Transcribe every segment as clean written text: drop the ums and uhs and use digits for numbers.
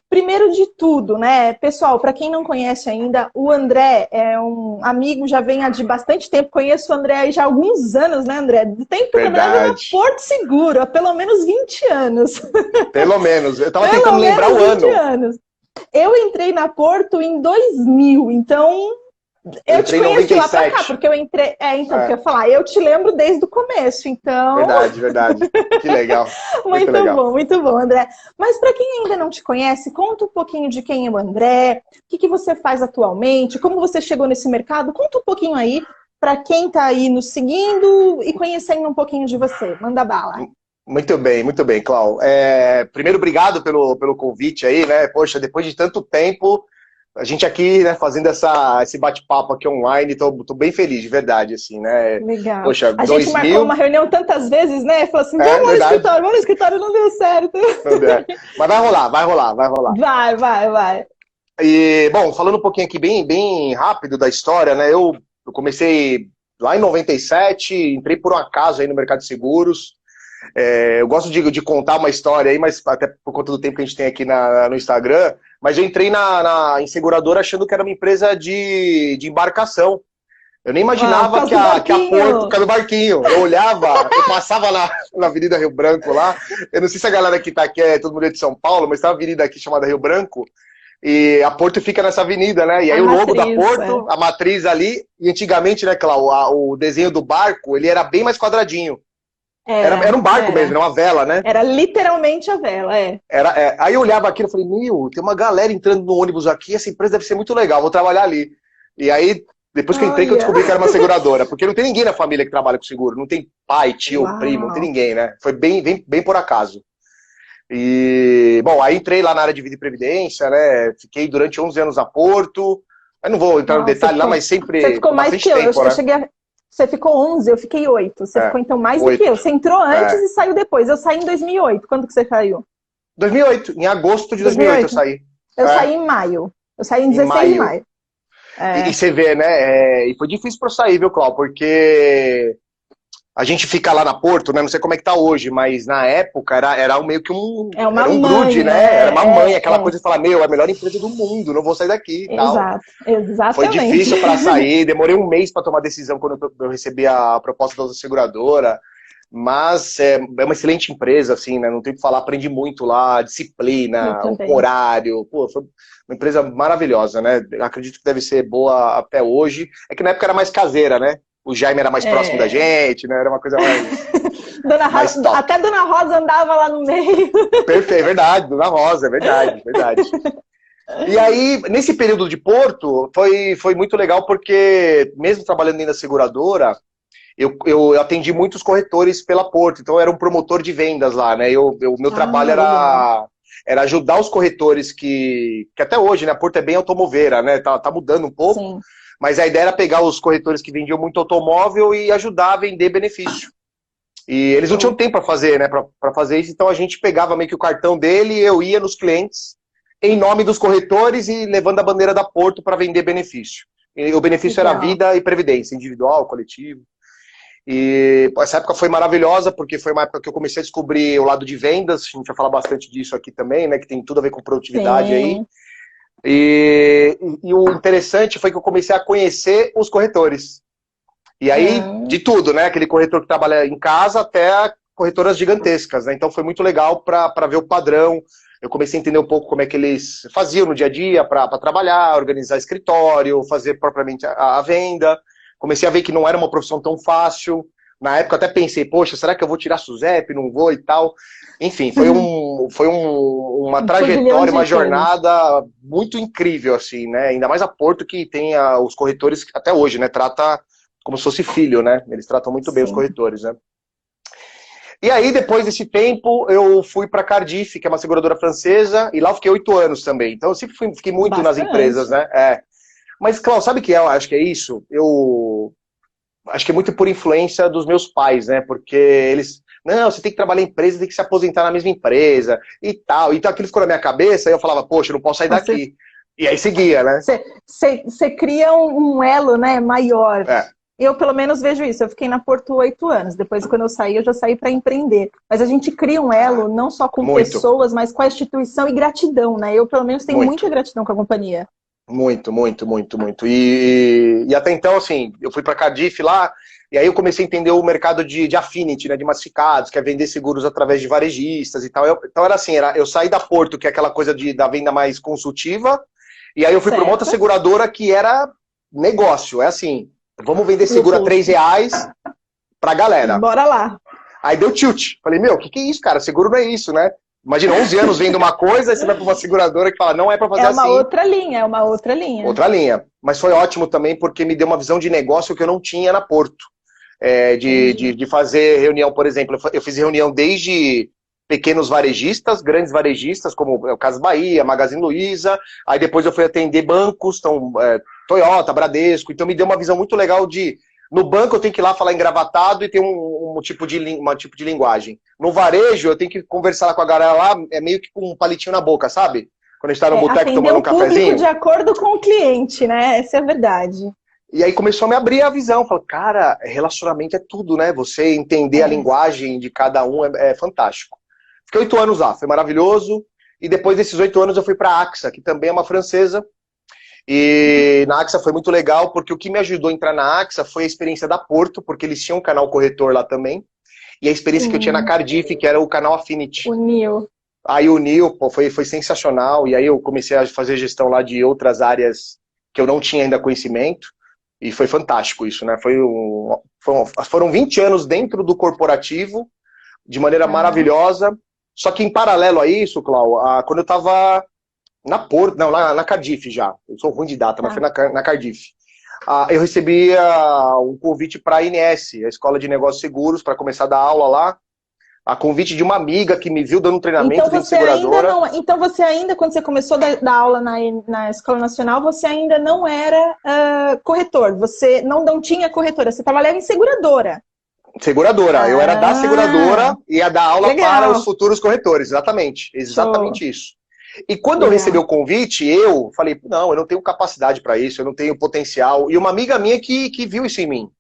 primeiro de tudo, né, pessoal, para quem não conhece ainda, o André é um amigo, já vem há de bastante tempo, conheço o André aí já há alguns anos, né, André? Do tempo que eu trabalhava na Verdade. Porto Seguro, há pelo menos 20 anos. Pelo menos. Eu tava Pelo tentando lembrar menos o 20 ano. anos. Eu entrei na Porto em 2000, então Eu eu te entrei em conheço de lá pra cá, 97. porque eu entrei. Então, porque É, eu ia falar, eu te lembro desde o começo, então. verdade, verdade. Que legal. Muito legal. Muito bom, André. Mas para quem ainda não te conhece, conta um pouquinho de quem é o André, o que você faz atualmente, como você chegou nesse mercado. Conta um pouquinho aí para quem está aí nos seguindo e conhecendo um pouquinho de você. Manda bala. Muito bem, Clau. Primeiro, obrigado pelo convite aí, né? Poxa, depois de tanto tempo, a gente aqui, né, fazendo esse bate-papo aqui online, tô bem feliz, de verdade, assim, né? Legal. Poxa, A gente marcou uma 2000, reunião tantas vezes, né? Falou assim, verdade, vamos no escritório, não deu certo. não der. Mas vai rolar. Vai. E, bom, falando um pouquinho aqui bem rápido da história, né? Eu comecei lá em 97, entrei por um acaso aí no mercado de seguros. Eu gosto de contar uma história aí, mas até por conta do tempo que a gente tem aqui no Instagram, mas eu entrei em seguradora achando que era uma empresa de embarcação. Eu nem Por imaginava causa que do a Porto, por barquinho. causa do barquinho. Eu olhava, eu passava na Avenida Rio Branco lá. Eu não sei se a galera que tá aqui é todo mundo de São Paulo, mas tem uma avenida aqui chamada Rio Branco. E a Porto fica nessa avenida, né? E A aí o logo da matriz. Porto, a matriz ali, e antigamente, né, Cláudio, o desenho do barco, ele era bem mais quadradinho. Era um barco mesmo, Era. era uma vela, né? Era literalmente a vela, é. Aí eu olhava aquilo e falei, tem uma galera entrando no ônibus aqui, essa empresa deve ser muito legal, vou trabalhar ali. E aí, depois que eu entrei, que eu Olha. descobri que era uma seguradora, porque não tem ninguém na família que trabalha com seguro, não tem pai, tio, primo, não tem Uau. ninguém, né? Foi bem por acaso. E, bom, aí entrei lá na área de vida e previdência, né? Fiquei durante 11 anos a Porto. Eu não vou entrar no Nossa, detalhe lá, mas você sempre ficou mais bastante que eu. tempo, Eu né? cheguei a... Você ficou 11, eu fiquei 8. Você É, ficou então mais do que eu. 8. Você entrou antes É. e saiu depois. Eu saí em 2008. Quando que você saiu? 2008, em agosto de 2008 eu 2008? saí. Eu É, saí em maio. Eu saí em em 16 de maio. maio. E É. você vê, né? E foi difícil pra eu sair, viu, Cláudio? Porque a gente fica lá na Porto, né? Não sei como é que tá hoje, mas na época era meio que É uma era um grude, mãe, né? Era uma mãe, aquela é. coisa de falar, é a melhor empresa do mundo, não vou sair daqui e tal. Exato, Foi exatamente. difícil para sair, demorei um mês para tomar decisão quando eu recebi a proposta da seguradora, mas é uma excelente empresa, assim, né? Não tem o que falar, aprendi muito lá, Eu disciplina, o também. horário, pô, foi uma empresa maravilhosa, né? Acredito que deve ser boa até hoje. É que na época era mais caseira, né? O Jaime era mais próximo da É. gente, né? Era uma coisa mais top. Até Dona Rosa andava lá no meio. Perfeito, é verdade, Dona Rosa, é verdade, verdade. E aí, nesse período de Porto, foi muito legal porque, mesmo trabalhando dentro da seguradora, eu atendi muitos corretores pela Porto, então eu era um promotor de vendas lá, né? Meu trabalho Ah, legal. era ajudar os corretores que até hoje, né? A Porto é bem automoveira, né? Tá mudando um pouco, Sim, mas a ideia era pegar os corretores que vendiam muito automóvel e ajudar a vender benefício. E eles não tinham show. tempo para fazer, né? Para fazer isso, então a gente pegava meio que o cartão dele e eu ia nos clientes em nome dos corretores e levando a bandeira da Porto para vender benefício. E o benefício era Legal. vida e previdência, individual, coletivo. E essa época foi maravilhosa, porque foi uma época que eu comecei a descobrir o lado de vendas, a gente vai falar bastante disso aqui também, né? Que tem tudo a ver com produtividade aí. Sim. E o interessante foi que eu comecei a conhecer os corretores. E aí, Ah, de tudo, né? Aquele corretor que trabalha em casa até corretoras gigantescas, né? Então foi muito legal para ver o padrão. Eu comecei a entender um pouco como é que eles faziam no dia a dia para trabalhar, organizar escritório, fazer propriamente a venda. Comecei a ver que não era uma profissão tão fácil. Na época até pensei, poxa, será que eu vou tirar SUSEP? Não vou e tal. Enfim, uma um turbilhão trajetória, de uma coisas. jornada muito incrível, assim, né? Ainda mais a Porto, que tem os corretores, até hoje, né? Trata como se fosse filho, né? Eles tratam muito bem os Sim. corretores, né? E aí, depois desse tempo, eu fui para Cardiff, que é uma seguradora francesa, e lá eu fiquei 8 anos também. Então, eu sempre fiquei muito nas empresas, Bastante. né? Mas, Cláudio, sabe o que é? Eu acho que é isso? Eu acho que é muito por influência dos meus pais, né? Porque eles... Não, você tem que trabalhar em empresa, tem que se aposentar na mesma empresa e tal. Então, aquilo ficou na minha cabeça, e eu falava, poxa, eu não posso sair Você, daqui. E aí seguia, né? você cria um elo, né, maior É, Eu, pelo menos, vejo isso. Eu fiquei na Porto 8 anos. Depois, quando eu já saí para empreender. Mas a gente cria um elo, não só com pessoas, mas com a instituição e gratidão, né? Eu, pelo menos, tenho muita gratidão com a companhia. Muito, muito, muito, muito. E até então, assim, eu fui para Cardiff lá, e aí eu comecei a entender o mercado de affinity, né, de massificados, que é vender seguros através de varejistas e tal. Então era assim, eu saí da Porto, que é aquela coisa da venda mais consultiva, e aí eu fui para uma outra seguradora que era negócio. É assim, vamos vender seguro a R$3 pra galera. Bora lá. Aí deu tilt. Falei, meu, o que é isso, cara? Seguro não é isso, né? Imagina, 11 anos vendo uma coisa, aí você vai para uma seguradora que fala, não é para fazer assim. É uma outra linha, é uma outra linha. Outra linha. Mas foi ótimo também, porque me deu uma visão de negócio que eu não tinha na Porto. De fazer reunião, por exemplo. Eu fiz reunião desde pequenos varejistas, grandes varejistas, como é o Casas Bahia, Magazine Luiza. Aí depois eu fui atender bancos, então, Toyota, Bradesco. Então me deu uma visão muito legal de... No banco eu tenho que ir lá falar engravatado e ter um tipo de linguagem. No varejo eu tenho que conversar com a galera lá, é meio que com um palitinho na boca, sabe? Quando a gente tá no boteco tomando um cafezinho. Atender o público de acordo com o cliente, né? Essa é a verdade. E aí começou a me abrir a visão. Falei, cara, relacionamento é tudo, né? Você entender a linguagem de cada um é fantástico. Fiquei 8 anos lá, foi maravilhoso. E depois desses 8 anos eu fui para a AXA, que também é uma francesa. E na AXA foi muito legal, porque o que me ajudou a entrar na AXA foi a experiência da Porto, porque eles tinham um canal corretor lá também, e a experiência que eu tinha na Cardiff, que era o canal Affinity. O Nil. Aí o Nil, pô, foi sensacional, e aí eu comecei a fazer gestão lá de outras áreas que eu não tinha ainda conhecimento, e foi fantástico isso, né? Foram 20 anos dentro do corporativo, de maneira maravilhosa, só que em paralelo a isso, Clau, quando eu estava... na Cardiff já. Eu sou ruim de data, mas foi na Cardiff. Eu recebi um convite para a INS, a Escola de Negócios Seguros, para começar a dar aula lá. A convite de uma amiga que me viu dando treinamento de seguradora. Então você ainda, quando você começou a dar aula na Escola Nacional, você ainda não era corretor. Você não tinha corretora, você trabalhava em seguradora. Seguradora. Eu era da seguradora e ia dar aula para os futuros corretores. Exatamente isso. E quando eu recebi o convite, eu falei, não, eu não tenho capacidade para isso, eu não tenho potencial. E uma amiga minha que viu isso em mim,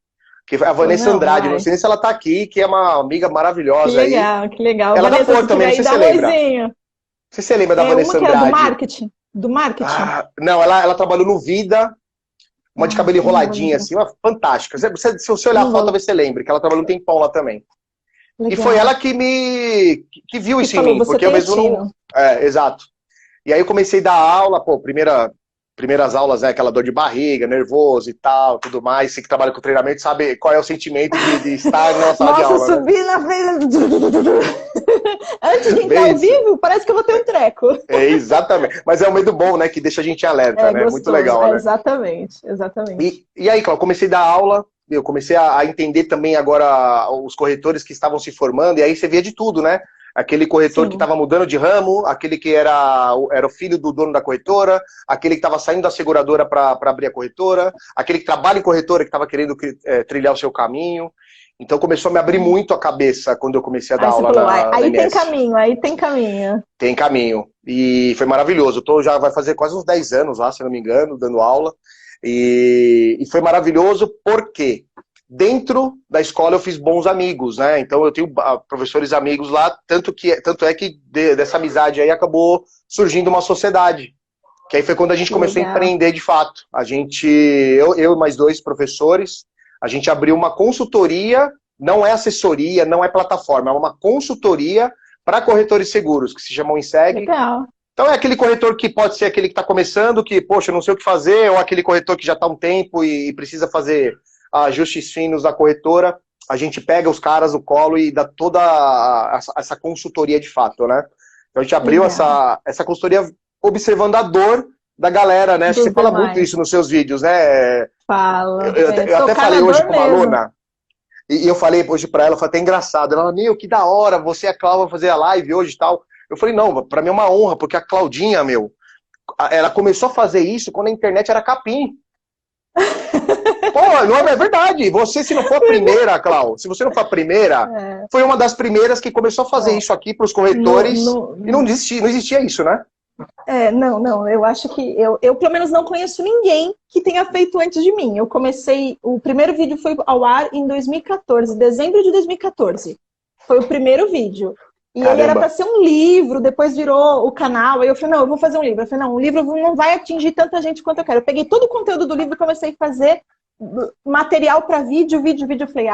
que foi a Vanessa Andrade, não sei se ela tá aqui, que é uma amiga maravilhosa. Que legal. Ela Vanessa, da Porto também, não sei se você lembra. Você lembra da Vanessa Andrade? Uma que era do marketing? Não, ela trabalhou no Vida, uma de cabelo enroladinho assim, uma fantástica. Se você olhar a foto, talvez você lembre, que ela trabalhou um tempão lá também. Legal. E foi ela que viu isso em mim, porque eu mesmo não... exato. E aí eu comecei a dar aula, primeiras aulas, né, aquela dor de barriga, nervoso e tal, tudo mais. Você que trabalha com treinamento sabe qual é o sentimento de estar na sala de aula. Nossa, subir na frente... Antes de entrar ao vivo, parece que eu vou ter um treco. Exatamente. Mas é um medo bom, né, que deixa a gente alerta, né? Gostoso. Muito legal, né? Exatamente. E aí, Cláudio, comecei a dar aula, eu comecei a entender também agora os corretores que estavam se formando, e aí você via de tudo, né? Aquele corretor que estava mudando de ramo, aquele que era o filho do dono da corretora, aquele que estava saindo da seguradora para abrir a corretora, aquele que trabalha em corretora que estava querendo trilhar o seu caminho. Então começou a me abrir muito a cabeça quando eu comecei a dar aula na Aí tem caminho, tem caminho. Tem caminho. E foi maravilhoso. Já vai fazer quase uns 10 anos lá, se não me engano, dando aula. E foi maravilhoso porque... Dentro da escola eu fiz bons amigos, né? Então eu tenho professores amigos lá, tanto é que dessa amizade aí acabou surgindo uma sociedade. Que aí foi quando a gente começou a empreender de fato. Eu e mais 2 professores, a gente abriu uma consultoria, não é assessoria, não é plataforma, é uma consultoria para corretores seguros, que se chamam Inseg. Legal. Então é aquele corretor que pode ser aquele que está começando, que, poxa, eu não sei o que fazer, ou aquele corretor que já está há um tempo e precisa fazer... ajustes finos da corretora, a gente pega os caras no colo e dá toda essa consultoria de fato, né? Então a gente abriu essa consultoria observando a dor da galera, né? Você fala muito isso nos seus vídeos, né? Fala. Eu até falei hoje com uma aluna, e eu falei hoje pra ela, foi até engraçado. Ela falou, meu, que da hora, você e a Cláudia fazer a live hoje e tal. Eu falei, não, pra mim é uma honra, porque a Claudinha, ela começou a fazer isso quando a internet era capim. Pô, não é verdade. Você, se não for a primeira, Clau, se você não for a primeira, foi uma das primeiras que começou a fazer isso aqui para os corretores e não existia isso, né? Não, eu acho que eu pelo menos não conheço ninguém que tenha feito antes de mim. O primeiro vídeo foi ao ar em 2014, dezembro de 2014. Foi o primeiro vídeo. E Caramba. ele era para ser um livro, depois virou o canal. Aí eu falei, não, eu vou fazer um livro. Eu falei, não, um livro não vai atingir tanta gente quanto eu quero. Eu peguei todo o conteúdo do livro e comecei a fazer material para vídeo. Eu falei,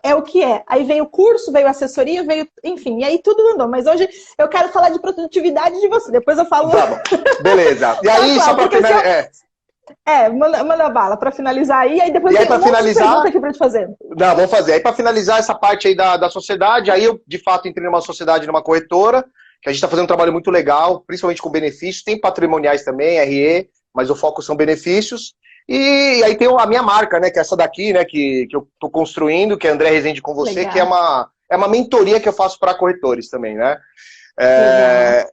é o que é. Aí veio o curso, veio a assessoria, enfim, e aí tudo andou. Mas hoje eu quero falar de produtividade de você, depois eu falo. Tá bom. Beleza. E aí, tá, só para finalizar. Manda bala para finalizar aí depois tem um monte de pergunta aqui para te fazer. Não, vamos fazer. Aí para finalizar essa parte aí da sociedade, aí eu de fato entrei numa sociedade, numa corretora, que a gente está fazendo um trabalho muito legal, principalmente com benefícios, tem patrimoniais também, RE, mas o foco são benefícios. E aí tem a minha marca, né, que é essa daqui, né, que eu estou construindo, que é André Rezende com você, legal. Que é uma mentoria que eu faço para corretores também, né?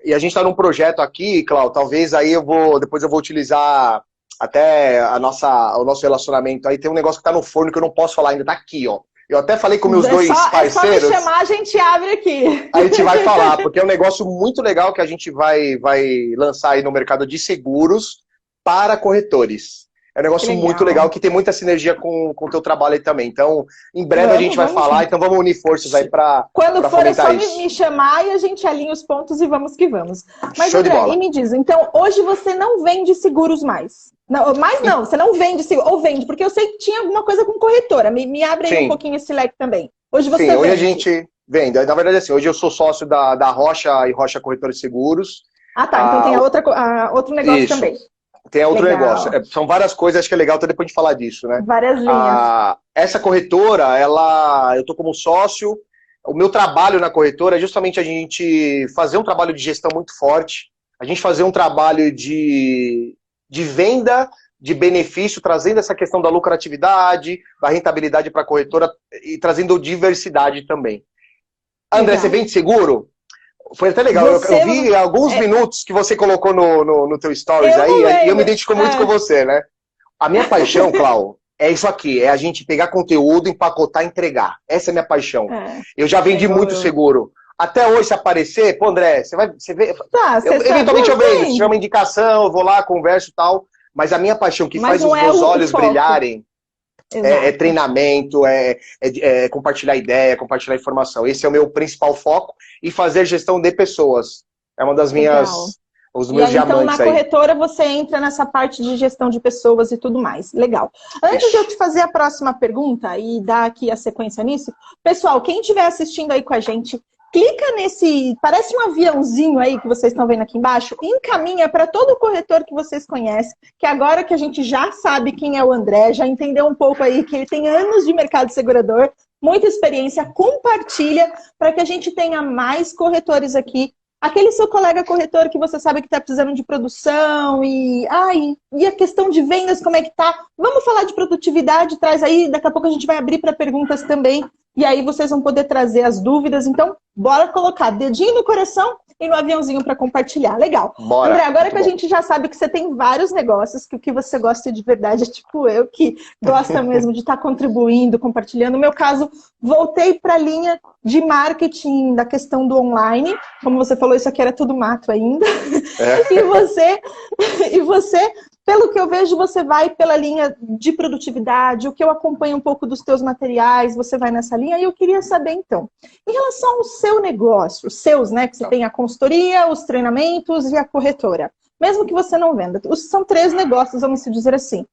E a gente está num projeto aqui, Cláudio, talvez aí depois eu vou utilizar até o nosso relacionamento. Aí tem um negócio que tá no forno que eu não posso falar ainda, tá aqui, ó. Eu até falei com meus dois parceiros. É só me chamar, a gente abre aqui. A gente vai falar, porque é um negócio muito legal que a gente vai lançar aí no mercado de seguros para corretores. É um negócio muito legal, que tem muita sinergia com o teu trabalho aí também. Então, em breve a gente vai falar, então vamos unir forças aí para quando for, é só me chamar e a gente alinha os pontos e vamos que vamos. Mas, show André, e me diz, então, hoje você não vende seguros mais? Não, você não vende seguro, ou vende, porque eu sei que tinha alguma coisa com corretora. Me abre aí um pouquinho esse leque também. Hoje você vende. Hoje a gente vende. Na verdade, assim, hoje eu sou sócio da Rocha e Rocha Corretora de Seguros. Ah, tá. Então tem outro negócio isso. Também. Tem outro negócio. São várias coisas, acho que é legal até depois de falar disso, né? Várias linhas. Essa corretora, eu tô como sócio. O meu trabalho na corretora é justamente a gente fazer um trabalho de gestão muito forte, a gente fazer um trabalho de venda, de benefício, trazendo essa questão da lucratividade, da rentabilidade para a corretora e trazendo diversidade também. André, legal. Você vende seguro? Foi até legal, eu vi alguns minutos que você colocou no teu stories e eu me identifico muito com você, né? A minha paixão, Clau, é isso aqui, é a gente pegar conteúdo, empacotar e entregar. Essa é a minha paixão. Eu já vendi muito seguro. Até hoje, se aparecer, pô, André, você vê. Eventualmente eu vejo, se chama indicação, eu vou lá, converso e tal. Mas a minha paixão que faz os meus olhos brilharem é treinamento, é compartilhar ideia, compartilhar informação. Esse é o meu principal foco. E fazer gestão de pessoas. É uma das minhas. Os meus diamantes então, na corretora, você entra nessa parte de gestão de pessoas e tudo mais. Legal. Antes de eu te fazer a próxima pergunta e dar aqui a sequência nisso, pessoal, quem estiver assistindo aí com a gente, clica nesse, parece um aviãozinho aí que vocês estão vendo aqui embaixo, e encaminha para todo o corretor que vocês conhecem, que agora que a gente já sabe quem é o André, já entendeu um pouco aí que ele tem anos de mercado segurador, muita experiência, compartilha para que a gente tenha mais corretores aqui. Aquele seu colega corretor que você sabe que está precisando de produção e a questão de vendas, como é que tá? Vamos falar de produtividade, traz aí, daqui a pouco a gente vai abrir para perguntas também, e aí vocês vão poder trazer as dúvidas. Então, bora colocar dedinho no coração e no aviãozinho para compartilhar. Legal. Bora. André, agora que a gente já sabe que você tem vários negócios, que o que você gosta de verdade é tipo eu, que gosta mesmo de estar contribuindo, compartilhando. No meu caso, voltei para a linha de marketing da questão do online. Como você falou, isso aqui era tudo mato ainda. E você, pelo que eu vejo, você vai pela linha de produtividade, o que eu acompanho um pouco dos teus materiais, você vai nessa linha. E eu queria saber, então, em relação ao seu negócio, os seus, né, que você tem a consultoria, os treinamentos e a corretora. Mesmo que você não venda. São 3 negócios, vamos dizer assim.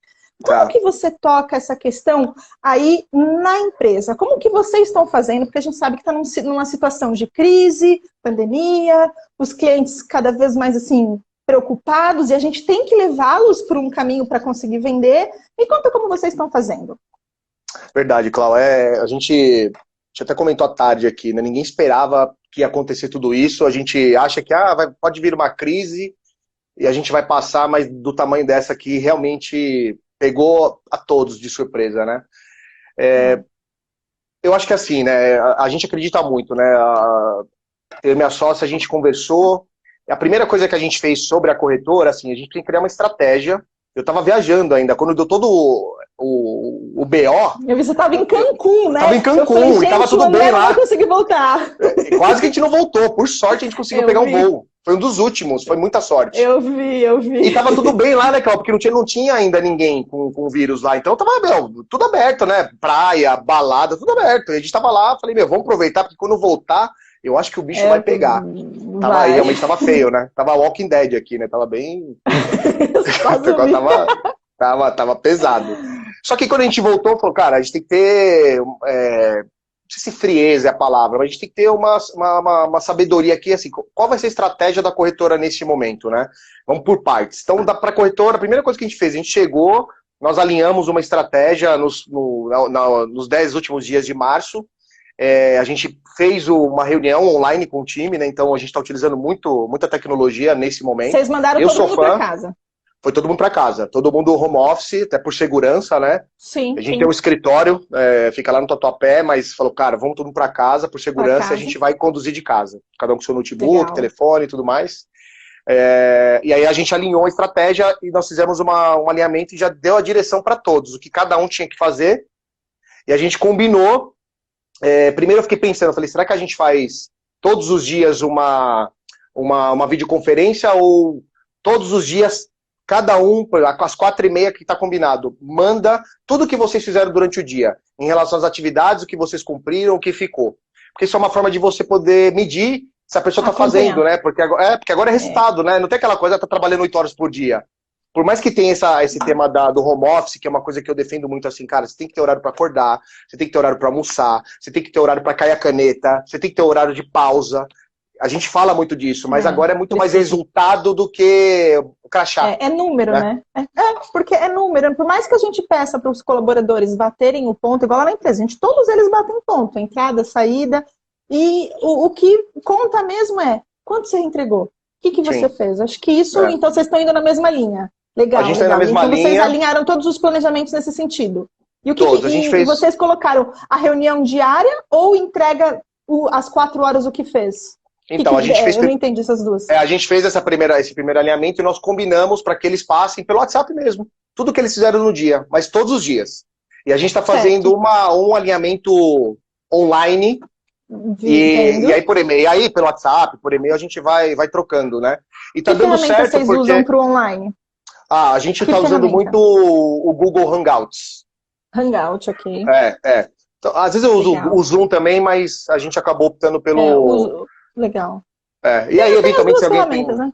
Como que você toca essa questão aí na empresa? Como que vocês estão fazendo? Porque a gente sabe que está numa situação de crise, pandemia, os clientes cada vez mais assim preocupados e a gente tem que levá-los por um caminho para conseguir vender. Me conta como vocês estão fazendo. Verdade, Clau. A gente até comentou à tarde aqui, né? Ninguém esperava que ia acontecer tudo isso. A gente acha que pode vir uma crise e a gente vai passar, mas do tamanho dessa aqui realmente pegou a todos de surpresa, né? Eu acho que assim, né? A gente acredita muito, né? Eu e minha sócia, a gente conversou. A primeira coisa que a gente fez sobre a corretora, assim, a gente tem que criar uma estratégia. Eu estava viajando ainda, quando deu todo o BO... Eu vi, você estava em Cancún, né? Estava em Cancún, e estava tudo bem lá. Eu não consegui voltar. Quase que a gente não voltou, por sorte a gente conseguiu pegar um voo. Foi um dos últimos, foi muita sorte. Eu vi. E tava tudo bem lá, né, Cláudio? Porque não tinha ainda ninguém com vírus lá. Então tava, tudo aberto, né? Praia, balada, tudo aberto. E a gente tava lá, falei, vamos aproveitar, porque quando voltar, eu acho que o bicho vai pegar. Tava, realmente tava feio, né? Tava Walking Dead aqui, né? Tava bem... tava pesado. Só que quando a gente voltou, falou, cara, a gente tem que ter... não sei se frieza é a palavra, mas a gente tem que ter uma sabedoria aqui, assim, qual vai ser a estratégia da corretora neste momento, né? Vamos por partes. Então, para a corretora, a primeira coisa que a gente fez, a gente chegou, nós alinhamos uma estratégia nos 10 últimos dias de março, a gente fez uma reunião online com o time, né? Então a gente está utilizando muita tecnologia nesse momento. Vocês mandaram todo mundo para casa? Foi todo mundo para casa, todo mundo home office, até por segurança, né? Sim. A gente tem um escritório, fica lá no Tatuapé, mas falou, cara, vamos todo mundo para casa por segurança e a gente vai conduzir de casa. Cada um com seu notebook, legal, telefone e tudo mais. E aí a gente alinhou a estratégia e nós fizemos um alinhamento e já deu a direção para todos, o que cada um tinha que fazer. E a gente combinou. Primeiro eu fiquei pensando, eu falei, será que a gente faz todos os dias uma videoconferência ou todos os dias, cada um, às 4h30 que está combinado, manda tudo o que vocês fizeram durante o dia, em relação às atividades, o que vocês cumpriram, o que ficou. Porque isso é uma forma de você poder medir se a pessoa está fazendo, né? Porque agora é resultado, né? Não tem aquela coisa, tá trabalhando 8 horas por dia. Por mais que tenha esse tema do home office, que é uma coisa que eu defendo muito assim, cara, você tem que ter horário para acordar, você tem que ter horário para almoçar, você tem que ter horário para cair a caneta, você tem que ter horário de pausa. A gente fala muito disso, mas agora é muito mais resultado do que o crachá. É número, né? Porque é número. Por mais que a gente peça para os colaboradores baterem o ponto, igual lá na empresa, todos eles batem ponto, entrada, saída, e o que conta mesmo é quanto você entregou, o que você fez. Acho que isso, então vocês estão indo na mesma linha. Legal, a gente está na mesma linha. Vocês alinharam todos os planejamentos nesse sentido. E o que a gente fez... vocês colocaram a reunião diária ou entrega às 4 horas o que fez? Então, a gente fez... Eu não entendi essas duas. A gente fez esse primeiro alinhamento e nós combinamos para que eles passem pelo WhatsApp mesmo. Tudo que eles fizeram no dia, mas todos os dias. E a gente está fazendo um alinhamento online e aí por e-mail. E aí pelo WhatsApp, por e-mail, a gente vai trocando, né? E tá dando certo vocês usam para o online? A gente está usando muito o Google Hangouts. Hangout, ok. Então, às vezes eu uso o Zoom também, mas a gente acabou optando pelo... Legal. E aí, eventualmente, se alguém tem... né?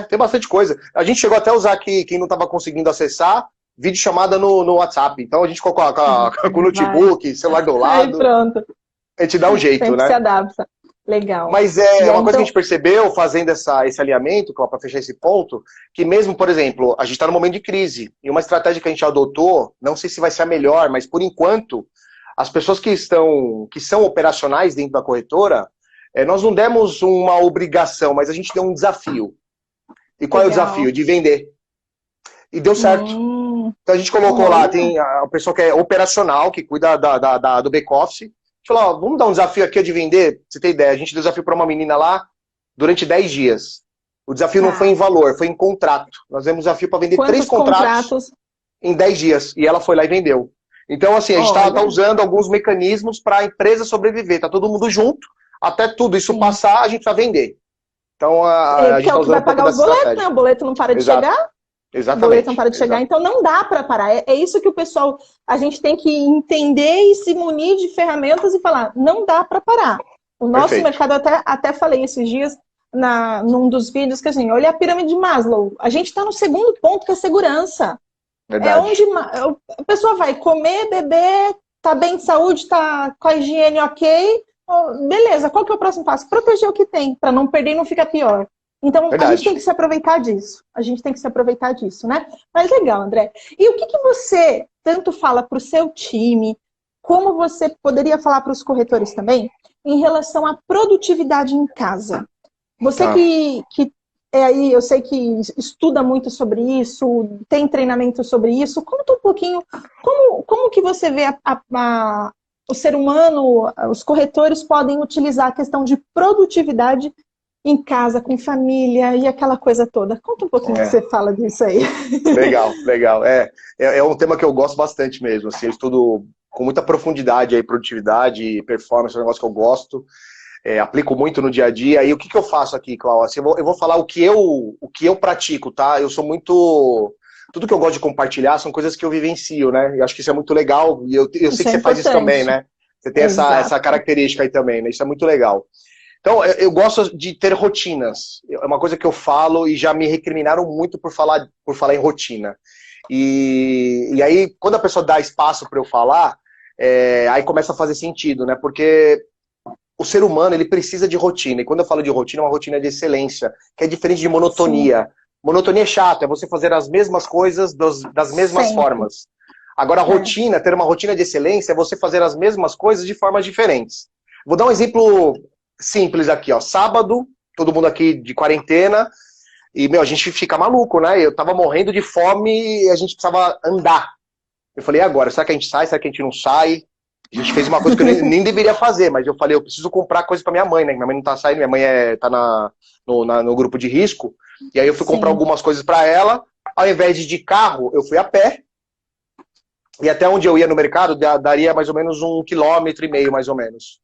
Tem bastante coisa. A gente chegou até a usar aqui, quem não estava conseguindo acessar, videochamada no WhatsApp. Então a gente colocou com o notebook, celular do lado. Aí pronto. A gente dá um jeito, Sempre né? se adapta. Legal. Mas uma coisa que a gente percebeu fazendo esse alinhamento, para fechar esse ponto, que mesmo, por exemplo, a gente está num momento de crise, e uma estratégia que a gente adotou, não sei se vai ser a melhor, mas por enquanto, as pessoas que são operacionais dentro da corretora, nós não demos uma obrigação, mas a gente deu um desafio. E qual é o desafio? De vender. E deu certo. Então a gente colocou lá, tem a pessoa que é operacional, que cuida do back-office. A gente falou, vamos dar um desafio aqui de vender. Pra você ter ideia, a gente deu desafio para uma menina lá durante 10 dias. O desafio não foi em valor, foi em contrato. Nós demos desafio para vender 3 contratos em 10 dias. E ela foi lá e vendeu. Então, assim, a gente está usando alguns mecanismos para a empresa sobreviver. Tá todo mundo junto, até tudo isso passar, a gente vai vender. Então, a gente é o que vai pagar os boletos, né? O boleto não para de chegar. Exatamente. O boleto não para de chegar, então não dá para parar. É isso que o pessoal, a gente tem que entender e se munir de ferramentas e falar, não dá para parar. O nosso mercado, até falei esses dias, num dos vídeos, que assim, olha a pirâmide de Maslow. A gente está no segundo ponto, que é segurança. Verdade. É onde a pessoa vai comer, beber, tá bem de saúde, tá com a higiene ok. Beleza, qual que é o próximo passo? Proteger o que tem, para não perder e não ficar pior. Então, a gente tem que se aproveitar disso. A gente tem que se aproveitar disso, né? Mas legal, André. E o que você tanto fala para o seu time, como você poderia falar para os corretores também, em relação à produtividade em casa? Você que aí, eu sei que estuda muito sobre isso, tem treinamento sobre isso. Conta um pouquinho, como que você vê o ser humano, os corretores podem utilizar a questão de produtividade em casa, com família e aquela coisa toda. Conta um pouquinho que você fala disso aí. Legal. É um tema que eu gosto bastante mesmo. Assim, eu estudo com muita profundidade aí, produtividade e performance, é um negócio que eu gosto. aplico muito no dia a dia. E o que eu faço aqui, Cláudia? Assim, eu vou falar o que eu pratico, tá? Eu sou muito... Tudo que eu gosto de compartilhar são coisas que eu vivencio, né? E acho que isso é muito legal. E eu sei Isso que é você faz isso também, importante. né? Você tem essa Exato. característica aí também, né? Isso é muito legal. Então, eu gosto de ter rotinas. É uma coisa que eu falo e já me recriminaram muito por falar em rotina. E aí, quando a pessoa dá espaço para eu falar, aí começa a fazer sentido, né? Porque o ser humano, ele precisa de rotina. E quando eu falo de rotina, é uma rotina de excelência, que é diferente de Sim, monotonia. Monotonia é chato, é você fazer as mesmas coisas das mesmas sempre. formas. Agora, a É. rotina, ter uma rotina de excelência, é você fazer as mesmas coisas de formas diferentes. Vou dar um exemplo simples aqui, ó. Sábado, todo mundo aqui de quarentena, e, a gente fica maluco, né? Eu tava morrendo de fome e a gente precisava andar. Eu falei, e agora? Será que a gente sai? Será que a gente não sai? A gente fez uma coisa que eu nem deveria fazer, mas eu falei, eu preciso comprar coisa pra minha mãe, né? Minha mãe não tá saindo, minha mãe tá no grupo de risco. E aí eu fui comprar Sim. algumas coisas pra ela. Ao invés de carro, eu fui a pé. E até onde eu ia no mercado, daria mais ou menos 1,5 km, mais ou menos.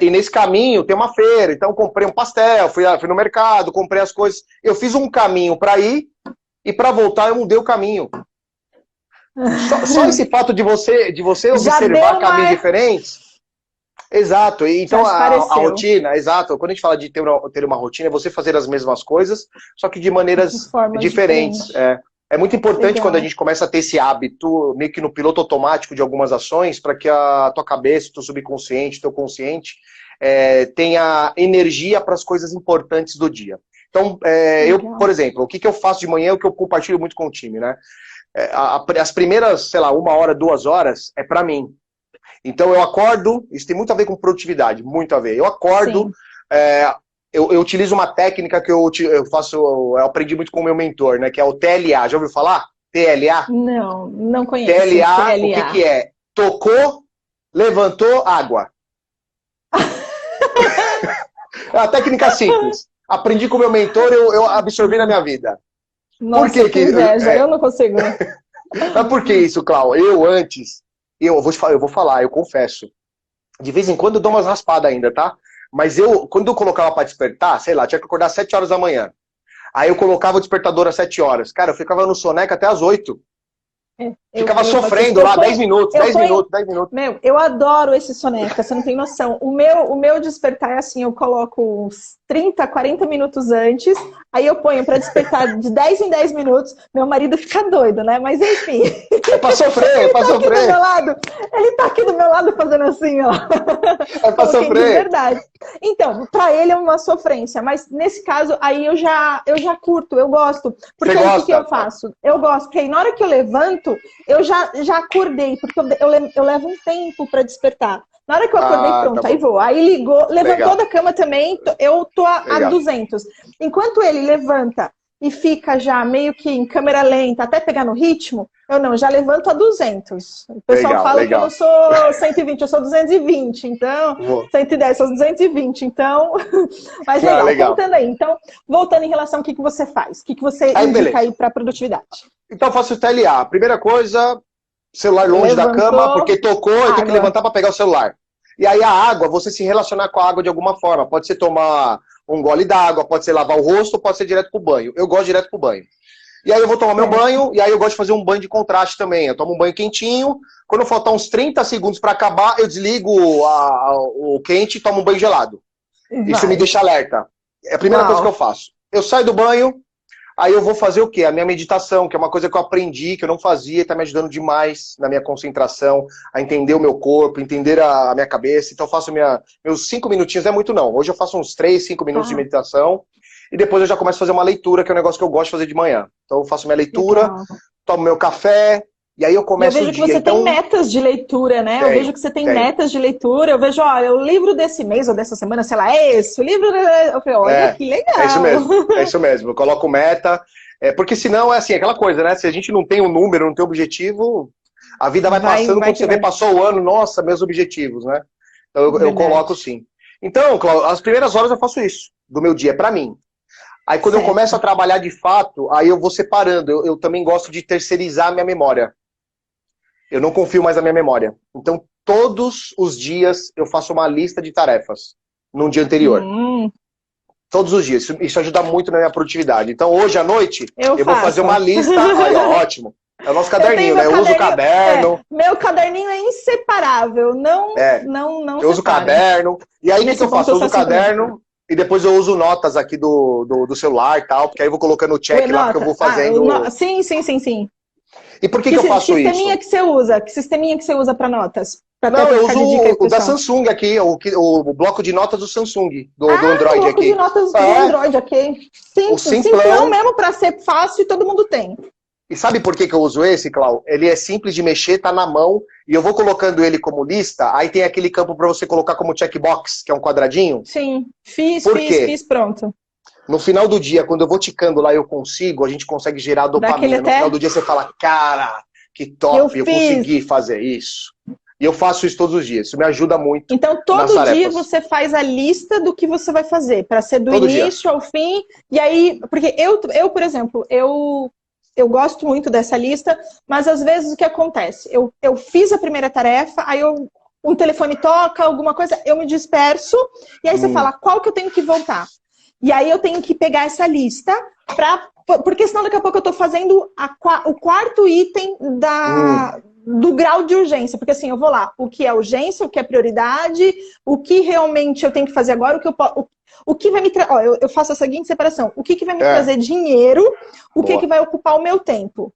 E nesse caminho tem uma feira, então comprei um pastel, fui no mercado, comprei as coisas. Eu fiz um caminho para ir e para voltar eu mudei o caminho. Só esse fato de você Já observar deu caminhos uma. diferentes. Exato. E, Já então a esclareceu. rotina, exato. Quando a gente fala de ter uma rotina, é você fazer as mesmas coisas, só que de De maneiras formas diferentes. diferentes. É muito importante quando a Legal. gente começa a ter esse hábito, meio que no piloto automático de algumas ações, para que a tua cabeça, teu subconsciente, teu consciente, tenha energia para as coisas importantes do dia. Então, por Legal. exemplo, o que eu faço de manhã é o que eu compartilho muito com o time, né? As primeiras, sei lá, 1 hora, 2 horas é para mim. Então eu acordo, isso tem muito a ver com produtividade, muito a ver. Eu acordo, Sim. é, eu utilizo uma técnica que eu faço, eu aprendi muito com o meu mentor, né? Que é o TLA. Já ouviu falar? TLA? Não, não conheço. TLA, o que TLA. que é? Tocou, levantou, água. É uma técnica simples. Aprendi com o meu mentor, eu absorvi na minha vida. Por Nossa, que que que... inveja. Eu não consigo. Mas por que isso, Clau? Eu confesso. De vez em quando eu dou umas raspadas ainda, tá? Mas quando eu colocava pra despertar, sei lá, tinha que acordar às 7 horas da manhã. Aí eu colocava o despertador às 7 horas. Cara, eu ficava no soneca até às 8. Ficava Eu faço isso. sofrendo lá 10 minutos, Eu 10 ponho, minutos, 10 minutos. meu, eu adoro esse soneca, você não tem noção. O meu despertar é assim, eu coloco uns 30, 40 minutos antes, aí eu ponho para despertar de 10 em 10 minutos. Meu marido fica doido, né? Mas enfim. É pra sofrer, é Ele pra tá aqui do meu sofrer. lado, ele tá aqui do meu lado fazendo assim, ó. É pra Como quem de sofrer. verdade. Então, para ele é uma sofrência, mas nesse caso aí eu já curto, eu gosto. Você Porque aí o que eu gosta? faço? Eu gosto, porque aí na hora que eu levanto, eu já acordei, porque eu levo um tempo para despertar. Na hora que eu acordei, Ah, tá pronto, aí bom. vou. Aí ligou, levantou Legal, da cama também, eu tô a legal. 200. Enquanto ele levanta e fica já meio que em câmera lenta, até pegar no ritmo, eu não, já levanto a 200. O pessoal Legal, fala que eu não legal. sou 120, eu sou 220, então, Vou. 110, sou 220, então, mas Não, legal, legal. contando aí. Então, voltando em relação ao que você faz, o que você Aí, indica beleza. aí para produtividade? Então eu faço o TLA. Primeira coisa, celular longe da cama, Levantou, porque tocou, eu tenho que água. levantar para pegar o celular. E aí a água, você se relacionar com a água de alguma forma. Pode ser tomar um gole d'água, pode ser lavar o rosto, pode ser direto pro banho. Eu gosto direto pro banho. E aí eu vou tomar meu Certo. banho, e aí eu gosto de fazer um banho de contraste também. Eu tomo um banho quentinho, quando faltar uns 30 segundos para acabar, eu desligo o quente e tomo um banho gelado. Isso me Vai. deixa alerta. É a primeira coisa que eu Uau. faço. Eu saio do banho, aí eu vou fazer o quê? A minha meditação, que é uma coisa que eu aprendi, que eu não fazia, e está me ajudando demais na minha concentração, a entender o meu corpo, entender a minha cabeça. Então eu faço meus 5 minutinhos, não é muito não. Hoje eu faço uns 3, 5 minutos de Tá. meditação, e depois eu já começo a fazer uma leitura, que é um negócio que eu gosto de fazer de manhã. Então eu faço minha leitura, Legal. tomo meu café, e aí eu E eu começo o vejo que dia. você tem Então, metas de leitura, né? Eu vejo tenho, que você tem tenho. metas de leitura. Eu vejo, olha, o livro desse mês ou dessa semana, sei lá, é esse. O livro. Eu falei, olha que É isso legal. mesmo, é isso mesmo. Eu coloco meta, porque senão é assim, aquela coisa, né? Se a gente não tem um número, não tem objetivo, a vida vai passando, Vai quando que você vê, vai. passou o ano, nossa, meus objetivos, né? Então eu coloco Verdade. sim. Então, Cláudio, as primeiras horas eu faço isso, do meu dia, pra mim. Aí quando eu começo a Certo. trabalhar de fato, aí eu vou separando. Eu também gosto de terceirizar a minha memória. Eu não confio mais na minha memória. Então, todos os dias eu faço uma lista de tarefas. num dia anterior. Todos os dias. Isso ajuda muito na minha produtividade. Então, hoje à noite, eu vou fazer uma lista. Aí, ó, ótimo. É o nosso caderninho, né? Eu uso o caderno. Meu caderninho é inseparável. Não eu uso o caderno. E aí, o que eu faço? Eu uso o caderno e depois eu uso notas aqui do celular e tal, porque aí eu vou colocando o check lá, que eu vou fazendo. Sim. E por que eu faço isso? Que sisteminha que você usa para notas? Não, eu uso o da Samsung aqui, o bloco de notas do Samsung, do Android aqui. O bloco de notas do Android, ok. Simplão mesmo para ser fácil e todo mundo tem. E sabe por que eu uso esse, Clau? Ele é simples de mexer, tá na mão, e eu vou colocando ele como lista, aí tem aquele campo para você colocar como checkbox, que é um quadradinho. Sim, fiz, pronto. No final do dia, quando eu vou ticando lá e eu consigo, a gente consegue gerar dopamina. No final do dia você fala, cara, que top, eu consegui fazer isso. E eu faço isso todos os dias, isso me ajuda muito. Então, todo dia você faz a lista do que você vai fazer, para ser do início ao fim. E aí, porque eu por exemplo, eu gosto muito dessa lista, mas às vezes o que acontece? Eu fiz a primeira tarefa, aí um telefone toca, alguma coisa, eu me disperso, e aí você fala, qual que eu tenho que voltar? E aí eu tenho que pegar essa lista, porque senão daqui a pouco eu estou fazendo o quarto item do grau de urgência. Porque assim, eu vou lá, o que é urgência, o que é prioridade, o que realmente eu tenho que fazer agora, o que vai me trazer... Eu faço a seguinte separação. O que vai me trazer dinheiro, o que vai ocupar o meu tempo.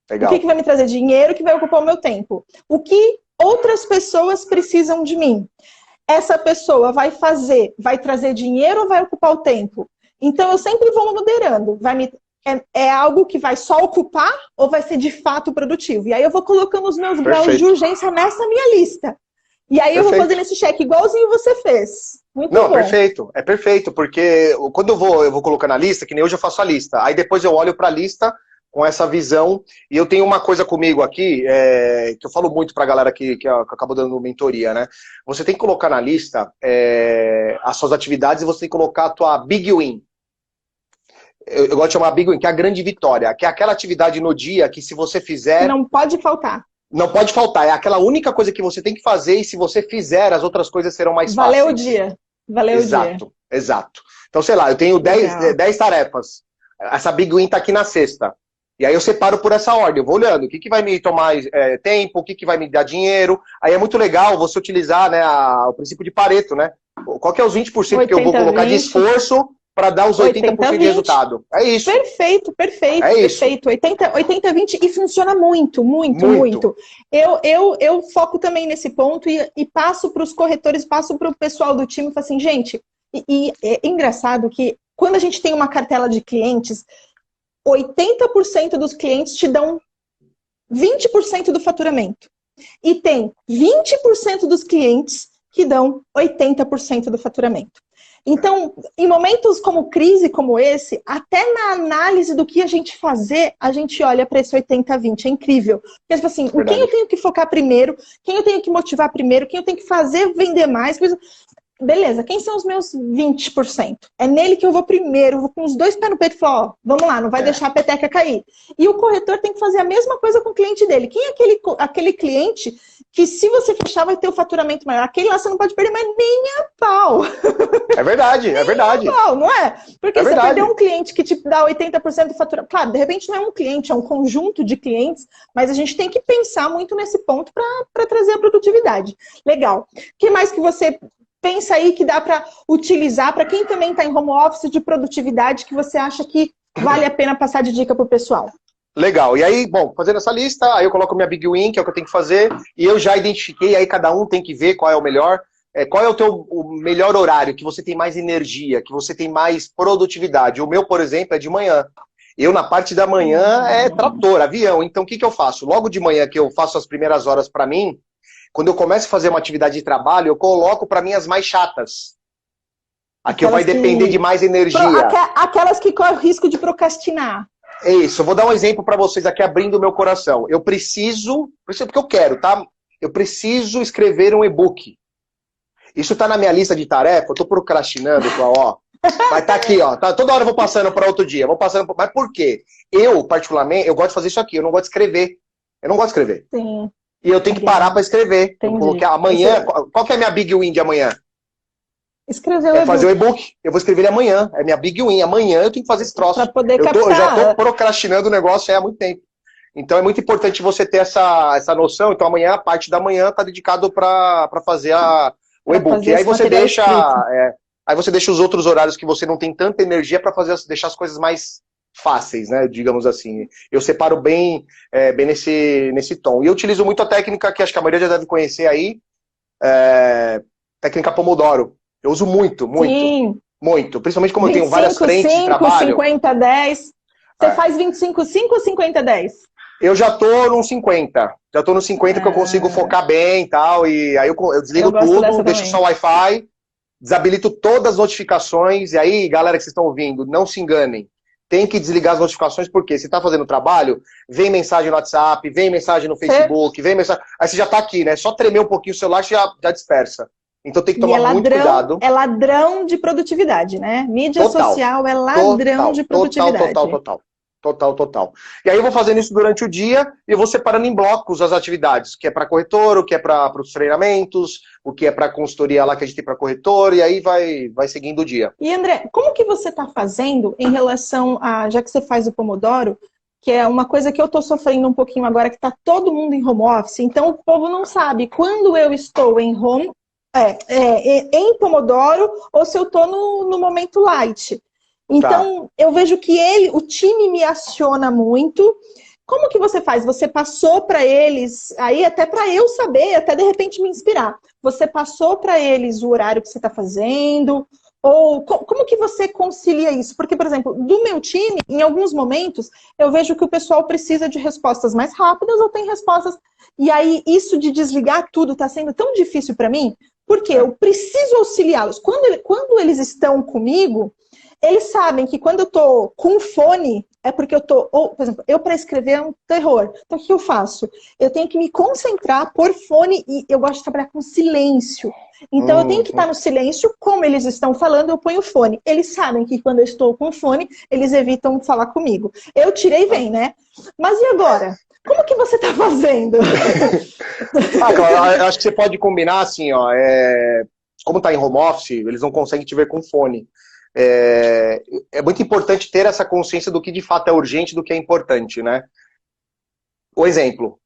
Legal. O que vai me trazer dinheiro, o que vai ocupar o meu tempo. O que outras pessoas precisam de mim. Essa pessoa vai trazer dinheiro ou vai ocupar o tempo? Então, eu sempre vou moderando. É algo que vai só ocupar ou vai ser de fato produtivo? E aí eu vou colocando os meus graus de urgência nessa minha lista. E aí eu vou fazendo esse check igualzinho você fez. Muito bom. Perfeito. É perfeito, porque quando eu vou colocando a lista, que nem hoje eu faço a lista. Aí depois eu olho para a lista com essa visão. E eu tenho uma coisa comigo aqui, que eu falo muito pra galera que acabou dando mentoria, né? Você tem que colocar na lista as suas atividades e você tem que colocar a tua big win. Eu gosto de chamar big win, que é a grande vitória. Que é aquela atividade no dia que se você fizer... Não pode faltar. Não pode faltar. É aquela única coisa que você tem que fazer e se você fizer, as outras coisas serão mais fáceis. Valeu o dia. Valeu o dia. Exato. Então, sei lá, eu tenho 10 tarefas. Essa big win tá aqui na sexta. E aí eu separo por essa ordem, eu vou olhando o que vai me tomar tempo, o que vai me dar dinheiro. Aí é muito legal você utilizar, né, o princípio de Pareto, né? Qual que é os 20% que eu vou colocar de esforço para dar os 80% de resultado? É isso. Perfeito. É isso. Perfeito. 80-20 e funciona muito. Eu foco também nesse ponto e passo para os corretores, passo para o pessoal do time e falo assim, gente, e é engraçado que quando a gente tem uma cartela de clientes, 80% dos clientes te dão 20% do faturamento. E tem 20% dos clientes que dão 80% do faturamento. Então, em momentos como crise como esse, até na análise do que a gente fazer, a gente olha para esse 80-20. É incrível. Porque, tipo assim, quem eu tenho que focar primeiro, quem eu tenho que motivar primeiro, quem eu tenho que fazer vender mais, coisa... Beleza, quem são os meus 20%? É nele que eu vou primeiro, vou com os dois pés no peito e falar, ó, vamos lá, não vai deixar a peteca cair. E o corretor tem que fazer a mesma coisa com o cliente dele. Quem é aquele cliente que se você fechar vai ter o faturamento maior? Aquele lá você não pode perder mais nem a pau. É verdade. Nem a pau, não é? Porque você perdeu um cliente que te dá 80% do faturamento. Claro, de repente não é um cliente, é um conjunto de clientes, mas a gente tem que pensar muito nesse ponto para trazer a produtividade. Legal. O que mais que você... pensa aí que dá para utilizar para quem também está em home office de produtividade que você acha que vale a pena passar de dica para o pessoal? Legal. E aí, bom, fazendo essa lista, aí eu coloco minha big win, que é o que eu tenho que fazer, e eu já identifiquei, aí cada um tem que ver qual é o melhor. Qual é o melhor horário, que você tem mais energia, que você tem mais produtividade. O meu, por exemplo, é de manhã. Eu, na parte da manhã, é trator, avião. Então, o que eu faço? Logo de manhã, que eu faço as primeiras horas para mim, quando eu começo a fazer uma atividade de trabalho, eu coloco para mim as mais chatas. Aqui vai depender de mais energia. Aquelas que correm o risco de procrastinar. É isso. Eu vou dar um exemplo para vocês aqui, abrindo o meu coração. Eu preciso, porque eu quero, tá? Eu preciso escrever um e-book. Isso tá na minha lista de tarefa, eu tô procrastinando, ó. Vai estar aqui, ó. Tá, toda hora eu vou passando para outro dia. Mas por quê? Eu, particularmente, eu gosto de fazer isso aqui. Eu não gosto de escrever. Eu não gosto de escrever. Sim. E eu tenho que parar para escrever. Eu coloquei amanhã. Qual que é a minha big win de amanhã? Escrever o É e-book. fazer o e-book. Eu vou escrever ele amanhã. É minha big win. Amanhã eu tenho que fazer esse troço. Para poder Eu já captar. tô procrastinando o negócio há muito tempo. Então é muito importante você ter essa noção. Então amanhã, a parte da manhã, tá dedicado para fazer o e-book. E aí você deixa. Aí você deixa os outros horários que você não tem tanta energia para deixar as coisas mais fáceis, né? Digamos assim. Eu separo bem, bem nesse tom. E eu utilizo muito a técnica que acho que a maioria já deve conhecer aí, técnica Pomodoro. Eu uso muito, muito, Sim. muito. Principalmente como 25, eu tenho várias frentes de trabalho. 50, 10. Você faz 25, 5 ou 50, 10? Eu já tô no 50. Já tô no 50 que eu consigo focar bem e tal. E aí eu desligo tudo, deixo só o Wi-Fi, desabilito todas as notificações. E aí, galera que vocês estão ouvindo, não se enganem. Tem que desligar as notificações, porque se tá fazendo trabalho, vem mensagem no WhatsApp, vem mensagem no Facebook, vem mensagem. Aí você já tá aqui, né? Só tremer um pouquinho o celular, você já dispersa. Então tem que tomar muito cuidado. É ladrão de produtividade, né? Mídia social é ladrão de produtividade. Total. E aí eu vou fazendo isso durante o dia e eu vou separando em blocos as atividades, o que é para corretor, o que é para os treinamentos, o que é para consultoria lá que a gente tem para corretor, e aí vai seguindo o dia. E André, como que você está fazendo em relação a, já que você faz o Pomodoro, que é uma coisa que eu estou sofrendo um pouquinho agora, que está todo mundo em home office, então o povo não sabe quando eu estou em em Pomodoro ou se eu estou no momento light. Então, eu vejo que o time me aciona muito. Como que você faz? Você passou para eles, aí até para eu saber, até de repente me inspirar. Você passou para eles o horário que você está fazendo? Ou como que você concilia isso? Porque, por exemplo, do meu time, em alguns momentos, eu vejo que o pessoal precisa de respostas mais rápidas ou tem respostas... E aí, isso de desligar tudo está sendo tão difícil para mim, porque eu preciso auxiliá-los. Quando eles estão comigo, eles sabem que quando eu tô com fone, é porque eu tô... Por exemplo, eu para escrever é um terror. Então, o que eu faço? Eu tenho que me concentrar, pôr fone, e eu gosto de trabalhar com silêncio. Então, eu tenho que estar no silêncio, como eles estão falando, eu ponho fone. Eles sabem que quando eu estou com fone, eles evitam falar comigo. Eu tirei e vem, né? Mas e agora? Como que você está fazendo? Claro, eu acho que você pode combinar assim, ó. Como tá em home office, eles não conseguem te ver com fone. É muito importante ter essa consciência do que de fato é urgente, do que é importante, né? O exemplo,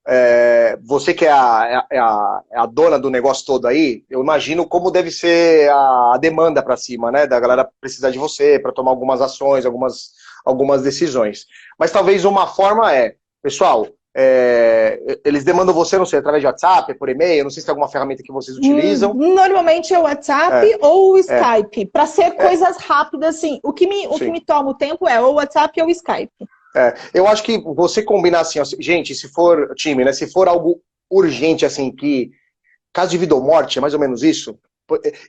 você que é a dona do negócio todo aí, eu imagino como deve ser a demanda para cima, né? Da galera precisar de você para tomar algumas ações, algumas decisões. Mas talvez uma forma pessoal, eles demandam você, não sei, através de WhatsApp, por e-mail, não sei se tem alguma ferramenta que vocês utilizam. Normalmente é o WhatsApp ou o Skype, para ser coisas rápidas, assim. O que me toma o tempo é ou o WhatsApp ou o Skype. Eu acho que você combinar assim, ó, gente, se for time, né, se for algo urgente, assim, que caso de vida ou morte, é mais ou menos isso.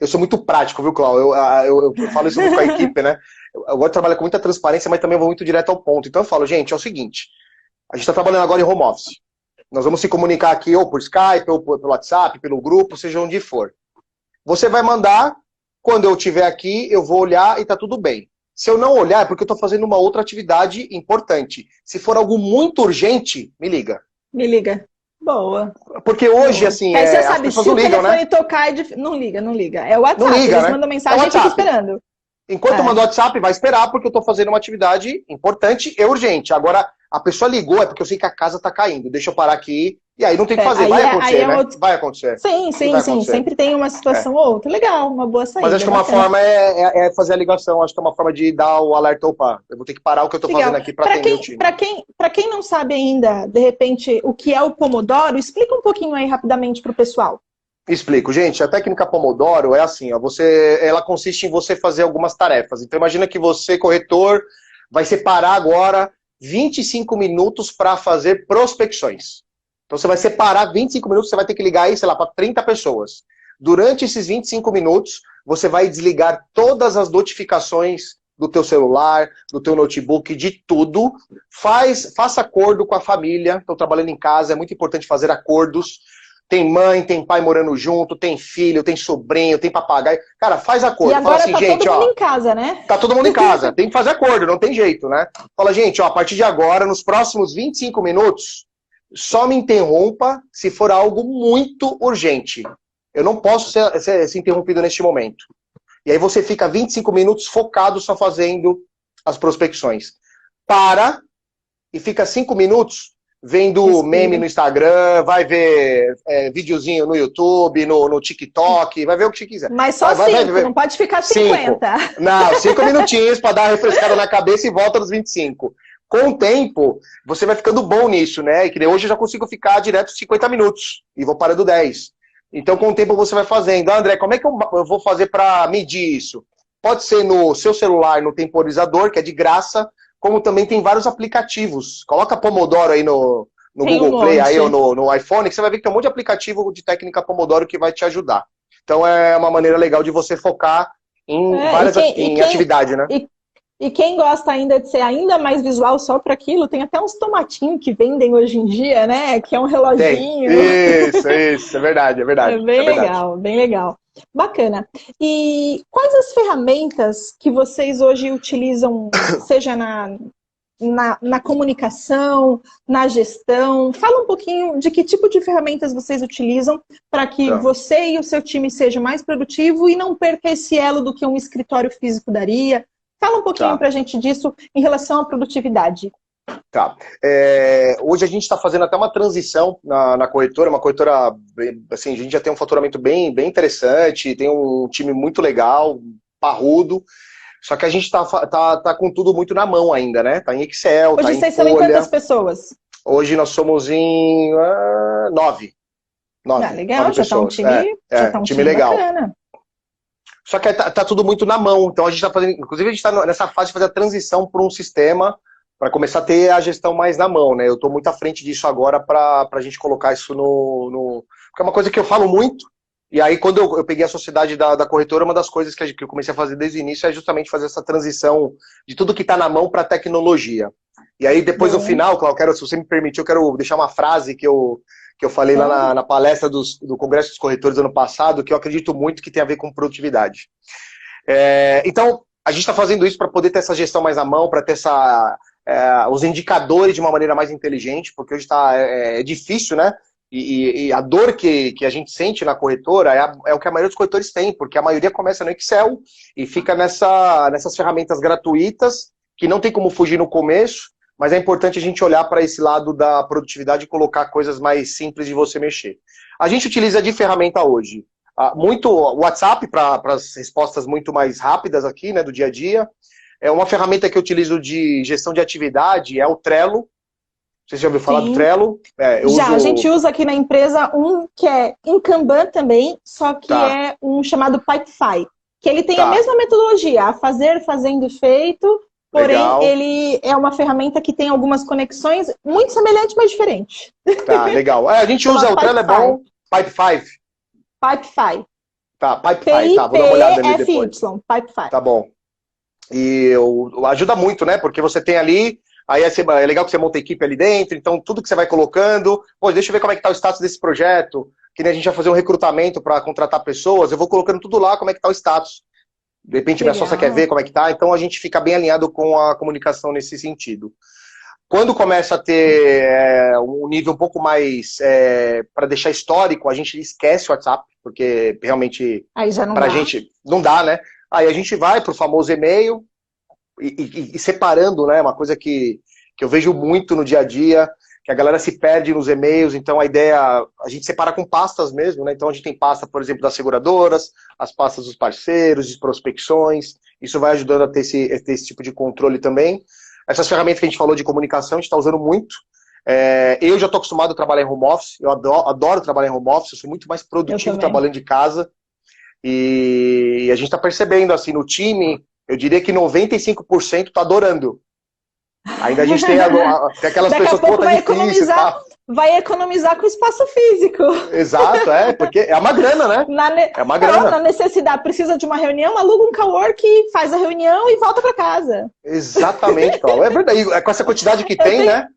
Eu sou muito prático, viu, Cláudio? Eu falo isso muito com a equipe, né? Eu gosto de trabalhar com muita transparência, mas também vou muito direto ao ponto. Então eu falo, gente, é o seguinte, a gente está trabalhando agora em home office. Nós vamos se comunicar aqui ou por Skype, ou pelo WhatsApp, pelo grupo, seja onde for. Você vai mandar, quando eu estiver aqui, eu vou olhar e tá tudo bem. Se eu não olhar, é porque eu estou fazendo uma outra atividade importante. Se for algo muito urgente, me liga. Me liga. Boa. Porque hoje, assim, aí você sabe, as pessoas se não ligam, né? o telefone tocar, não liga. É o WhatsApp, não liga, eles mandam mensagem e fica esperando. Enquanto eu mando o WhatsApp, vai esperar, porque eu estou fazendo uma atividade importante e urgente. Agora, a pessoa ligou, é porque eu sei que a casa está caindo. Deixa eu parar aqui. E aí não tem o que fazer. Vai acontecer, né? Vai acontecer. Sim. Sempre tem uma situação ou outra. Legal, uma boa saída. Mas acho que uma forma é fazer a ligação. Acho que é uma forma de dar o alerta. Opa, eu vou ter que parar o que eu estou fazendo aqui para atender o time. Para quem não sabe ainda, de repente, o que é o Pomodoro, explica um pouquinho aí rapidamente para o pessoal. Explico, gente. A técnica Pomodoro é assim, ó, ela consiste em você fazer algumas tarefas. Então imagina que você, corretor, vai separar agora 25 minutos para fazer prospecções. Então você vai separar 25 minutos, você vai ter que ligar aí, sei lá, para 30 pessoas. Durante esses 25 minutos, você vai desligar todas as notificações do teu celular, do teu notebook, de tudo. Faça acordo com a família. Estou trabalhando em casa, é muito importante fazer acordos. Tem mãe, tem pai morando junto, tem filho, tem sobrinho, tem papagaio. Cara, faz acordo. E agora fala assim, tá gente, todo mundo em casa, né? Tá todo mundo em casa. Tem que fazer acordo, não tem jeito, né? Fala, gente, a partir de agora, nos próximos 25 minutos, só me interrompa se for algo muito urgente. Eu não posso ser interrompido neste momento. E aí você fica 25 minutos focado só fazendo as prospecções. Para e fica 5 minutos vendo meme no Instagram, vai ver videozinho no YouTube, no TikTok, vai ver o que você quiser. Mas só 5, não pode ficar 50. Não, 5 minutinhos para dar uma refrescada na cabeça e volta nos 25. Com o tempo, você vai ficando bom nisso, né? E que hoje eu já consigo ficar direto 50 minutos e vou parando 10. Então, com o tempo, você vai fazendo. André, como é que eu vou fazer para medir isso? Pode ser no seu celular, no temporizador, que é de graça, como também tem vários aplicativos. Coloca Pomodoro aí no Google Play aí, ou no iPhone, que você vai ver que tem um monte de aplicativo de técnica Pomodoro que vai te ajudar. Então, é uma maneira legal de você focar em várias atividades, né? E quem gosta ainda de ser ainda mais visual só para aquilo, tem até uns tomatinhos que vendem hoje em dia, né? Que é um reloginho. Isso, é verdade, é verdade. É bem legal, bem legal. Bacana. E quais as ferramentas que vocês hoje utilizam, seja na comunicação, na gestão? Fala um pouquinho de que tipo de ferramentas vocês utilizam para que você e o seu time sejam mais produtivo e não perca esse elo do que um escritório físico daria. Fala um pouquinho para a gente disso em relação à produtividade. Tá. Hoje a gente está fazendo até uma transição na corretora, uma corretora, assim, a gente já tem um faturamento bem interessante, tem um time muito legal, parrudo, só que a gente tá com tudo muito na mão ainda, né? Tá em Excel, hoje tá em vocês são em quantas pessoas? Hoje nós somos em 9. Legal, 9 já pessoas. Tá um time legal. Bacana. Só que tá tudo muito na mão, então a gente tá fazendo, inclusive a gente tá nessa fase de fazer a transição para um sistema para começar a ter a gestão mais na mão, né? Eu estou muito à frente disso agora para a gente colocar isso Porque é uma coisa que eu falo muito, e aí quando eu peguei a sociedade da corretora, uma das coisas que eu comecei a fazer desde o início é justamente fazer essa transição de tudo que está na mão para a tecnologia. E aí depois no final, Cláudio, se você me permitir, eu quero deixar uma frase que eu falei lá na palestra do Congresso dos Corretores ano passado, que eu acredito muito que tem a ver com produtividade. Então, a gente está fazendo isso para poder ter essa gestão mais na mão, para ter os indicadores de uma maneira mais inteligente, porque hoje é difícil, né? E a dor que a gente sente na corretora é o que a maioria dos corretores tem, porque a maioria começa no Excel e fica nessas ferramentas gratuitas, que não tem como fugir no começo, mas é importante a gente olhar para esse lado da produtividade e colocar coisas mais simples de você mexer. A gente utiliza de ferramenta hoje muito o WhatsApp para as respostas muito mais rápidas aqui, né, do dia a dia. É uma ferramenta que eu utilizo de gestão de atividade, é o Trello. Você já ouviu falar do Trello? A gente usa aqui na empresa um que é em Kanban também, só que é um chamado Pipefy, que ele tem a mesma metodologia, a fazer, fazendo e feito, porém ele é uma ferramenta que tem algumas conexões muito semelhantes, mas diferentes. Tá, legal. A gente usa o Trello, é bom. Pipefy. Tá, Pipefy, tá, vou dar uma olhada ali depois. Pipefy. Tá bom. E ajuda muito, né? Porque você tem ali, aí é legal que você monta a equipe ali dentro, então tudo que você vai colocando, deixa eu ver como é que tá o status desse projeto, que nem a gente vai fazer um recrutamento para contratar pessoas, eu vou colocando tudo lá, como é que tá o status. De repente minha sócia quer ver como é que tá, então a gente fica bem alinhado com a comunicação nesse sentido. Quando começa a ter um nível um pouco mais para deixar histórico, a gente esquece o WhatsApp, porque realmente aí já não pra dá. gente não dá, né? Aí a gente vai pro famoso e-mail e separando, né? Uma coisa que eu vejo muito no dia a dia, que a galera se perde nos e-mails, então a ideia, a gente separa com pastas mesmo, né? Então a gente tem pasta, por exemplo, das seguradoras, as pastas dos parceiros, de prospecções, isso vai ajudando a ter esse tipo de controle também. Essas ferramentas que a gente falou de comunicação, a gente está usando muito. Eu já estou acostumado a trabalhar em home office, eu adoro trabalhar em home office, eu sou muito mais produtivo trabalhando de casa. E a gente está percebendo, assim, no time, eu diria que 95% está adorando. Ainda a gente tem aquelas Daqui pessoas... a pouco vai economizar com espaço físico. Exato, porque é uma grana, né? É uma grana. Na necessidade, precisa de uma reunião, aluga um cowork, faz a reunião e volta para casa. Exatamente, Cláudio. É verdade, com essa quantidade que tem, né?